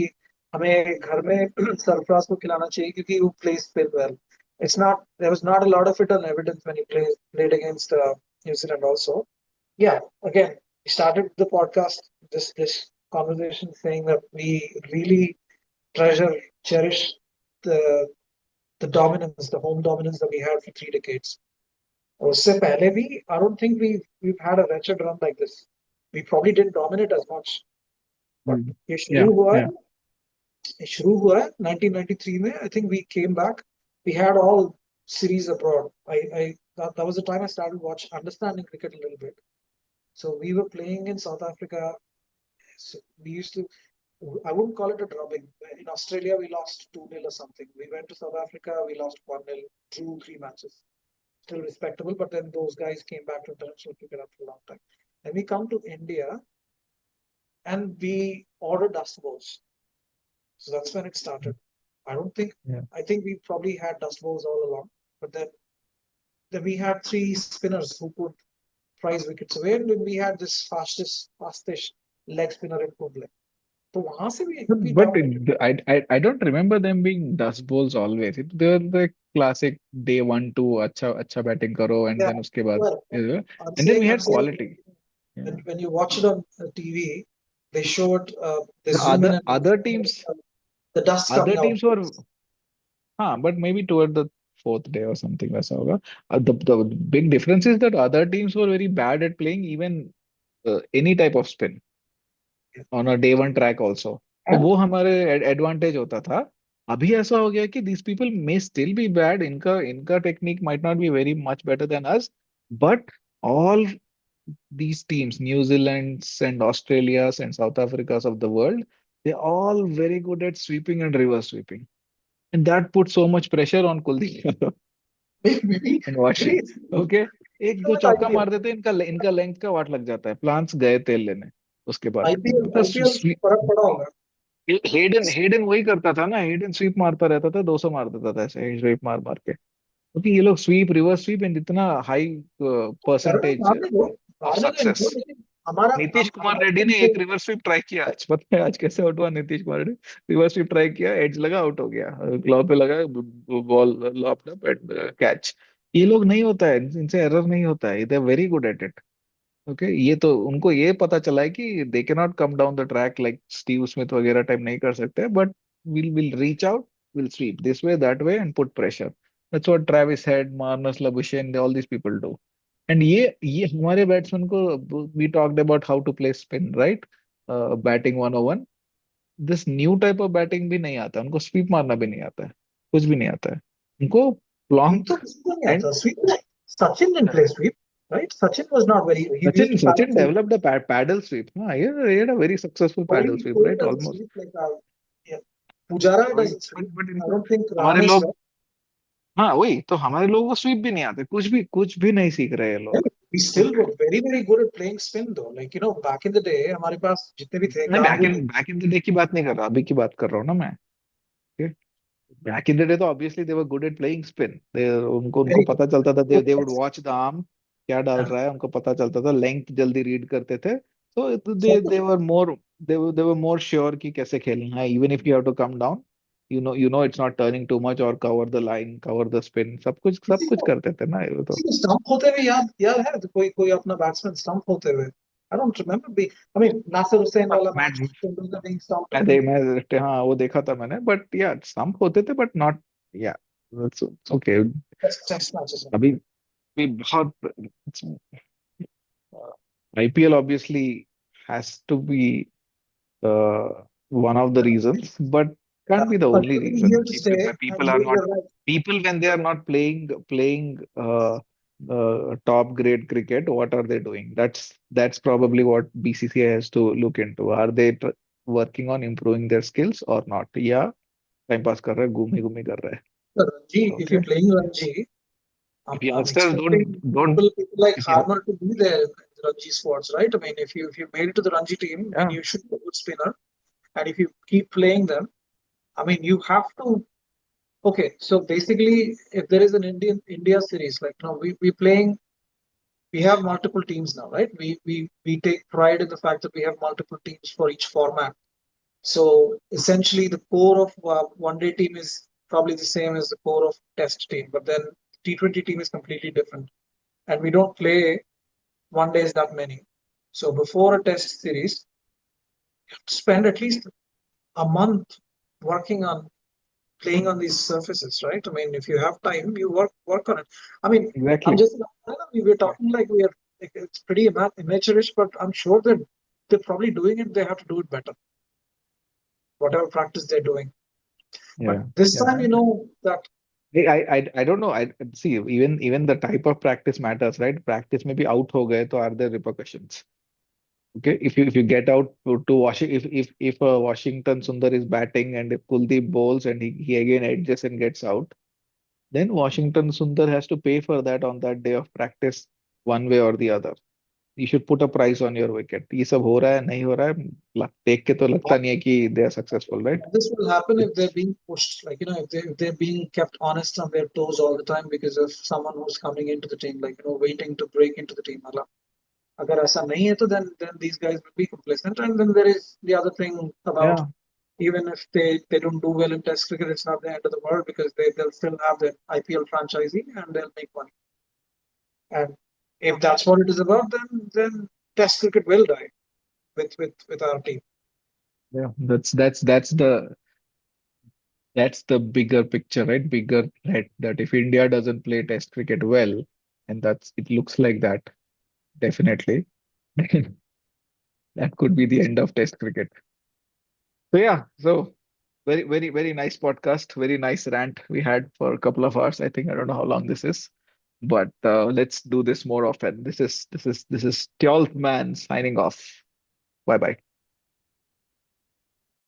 हमें घर में सरफराज को खिलाना चाहिए क्योंकि who plays spin well. It's not, there was not a lot of it on evidence when he played against New Zealand also. Yeah, again, we started the podcast, this conversation, saying that we really treasure, cherish the the dominance, the home dominance that we had for 3 decades. और उससे पहले भी I don't think we've had a wretched run like this. We probably didn't dominate as much, but ये या शुरू हुआ है, या ये शुरू हुआ है 1993 में. I think we came back. We had all series abroad. I that was the time I started understanding cricket a little bit. So we were playing in South Africa. So we used to, I wouldn't call it a drubbing. In Australia, we lost 2-0 or something. We went to South Africa, we lost 1-0, drew 3 matches. Still respectable, but then those guys came back to international cricket after a long time. Then we come to India and we order dust bowls. So that's when it started. I don't think, या I think we probably had dust bowls all along, but then we had 3 spinners who could prize wickets away, and then we had this fastish leg spinner in Kumble. तो वहां से we But dominated. I don't remember them being dust bowls always. They were the classic day 1 2 अच्छा batting करो, and Yeah, then उसके बाद well, and then we I'm had saying quality. Yeah. when you watch it on TV, they show it, they The zoom in other and other teams the dust other coming out. teams were, हाँ, but maybe toward the fourth day or something वैसा होगा. The big difference is that other teams were very bad at playing even any type of spin. on a day one track also. तो And वो हमारे advantage होता था. अभी ऐसा हो गया कि these people may still be bad. इनका technique might not be very much better than us, but all these teams, New Zealand's and Australia's and South Africa's of the world, they're all very good at sweeping and reverse sweeping. And that puts so much pressure on Kuldeep Yadav maybe and Washi. Okay, एक दो like चौका IPL. मार देते हैं, इनका length का वाट लग जाता है. प्लांट्स गए तेल लेने उसके बाद. IPL से फर्क पड़ा होगा. हेडन वही करता था ना. हेडन स्वीप मारता रहता था, 200 मार देता था ऐसे स्वीप मार मार के. क्योंकि ये लोग स्वीप रिवर्स स्वीप एंड इतना हाई करना परसेंटेज ऑफ मारने दो इनको, सक्सेस. लेकिन हमारा नीतीश कुमार हमारा रेड्डी टीम ने से एक रिवर्स स्वीप ट्राई किया आज. पता है आज कैसे आउट हुआ Nitish Kumar Reddy? Reverse sweep try किया, एड्ज लगा, आउट हो गया. ग्लव पे लगा, बॉल लॉप्ड अप एंड कैच. ये लोग नहीं होता है, इनसे एरर नहीं होता है. They are very good at it. Okay, ये तो उनको ये पता चला है कि they can not come down the track like Steve Smith वगैरह टाइप नहीं कर सकते, but will reach out, will sweep this way that way and put pressure. That's what Travis Head, Marnus Labuschagne, all these people do. And ये हमारे batsman को, we talked about how to play spin right, batting 101. This new type of batting भी नहीं आता उनको. SVEEP मारना भी नहीं आता है, कुछ भी नहीं आता है उनको. स्वीप प्लॉन्क तो किसी को नहीं एंड आता. Sweep Sachin didn't play sweep, right? Sachin was not very. He used to Sachin paddle. developed a paddle sweep. Huh? He had a very successful paddle sweep, Kohli right? doesn't Almost. sweep like yeah. Pujara वही, doesn't sweep. but I इनको don't think हमारे Ramesh लोग, does. हाँ वही तो, हमारे लोगों को स्वीप भी नहीं आते. कुछ भी नहीं सीख रहे हैं Yeah, लोग. we still Okay. were very very good at playing spin though. Like back in the day, हमारे पास जितने भी थे नहीं, Ganguly. Back in the day की बात नहीं कर रहा, अभी की बात कर रहा हूँ ना मैं. बैक इन द डे तो obviously they were good at playing spin. उनको उनको Very पता चलता था. दे good. Would watch the arm, क्या डाल Yeah. रहा है, उनको पता चलता था. लेंथ जल्दी रीड करते थे. सो So they were more, they were more sure कि कैसे खेलना है. Even if you have to come down, you know it's not turning too much, or cover the line, cover the spin. सब कुछ करते थे ना ये तो. किसी को स्टंप होते हुए याद है तो कोई कोई अपना बैट्समैन स्टंप होते हुए. I don't remember being. I mean, Nasir Hussain वाला मैं match, Tendulkar being stumped. मैं हाँ वो देखा था मैंने. बट या स्टंप होते थे, बट नॉट. या ओके. Test matches. अभी भी बहुत. IPL obviously has to be uh, one of the reasons, but can't be the But only coming reason. here to stay, and People are not, you're right. people when they are not playing top grade cricket, what are they doing? That's probably what BCCI has to look into. Are they working on improving their skills or not? Yeah, time pass कर रहे हैं, घूमी कर रहे हैं. Ranji, if you're Okay. playing Ranji, If I'm youngsters expecting don't people like if you Harmer to be there in the Ranji squads, right? I mean, if you made it to the Ranji team, I mean, yeah, you should be a good spinner, and if you keep playing them, I mean, you have to. Okay, so basically, if there is an India series, like now we playing, we have multiple teams now, right? We take pride in the fact that we have multiple teams for each format. So essentially, the core of one day team is probably the same as the core of test team, but then T20 team is completely different, and we don't play one days that many. So before a test series, you have to spend at least a month working on playing on these surfaces, right? I mean, if you have time, you work on it. I mean, I'm exactly. just we're talking like we are like it's pretty amateurish, but I'm sure that they're probably doing it. They have to do it better, whatever practice they're doing. But Yeah. this Yeah. time, that Hey, I don't know. I see, even the type of practice matters, right? Practice maybe out हो गए तो are there repercussions? Okay, if you get out to Washington, if Washington Sundar is batting and if Kuldeep bowls and he again edges and gets out, then Washington Sundar has to pay for that on that day of practice, one way or the other. You should put a price on your wicket. ये सब हो रहा है नहीं हो रहा है, देख के तो लगता नहीं है कि they are successful, right? this will happen if It's they're being pushed, like if they're being kept honest on their toes all the time because of someone who's coming into the team, like waiting to break into the team. अगर ऐसा नहीं है तो then these guys will be complacent, and then there is the other thing about yeah, even if they don't do well in test cricket, it's not the end of the world because they'll still have their IPL franchisee and they'll make money. And if that's what it is about, then test cricket will die with our team. yeah. That's the bigger picture, right? Bigger threat that if India doesn't play Test cricket well, and it looks like that, definitely. That could be the end of Test cricket. So yeah, so very, very, very nice podcast. Very nice rant we had for a couple of hours. I think I don't know how long this is, but let's do this more often. This is Tjolf Man signing off. Bye bye.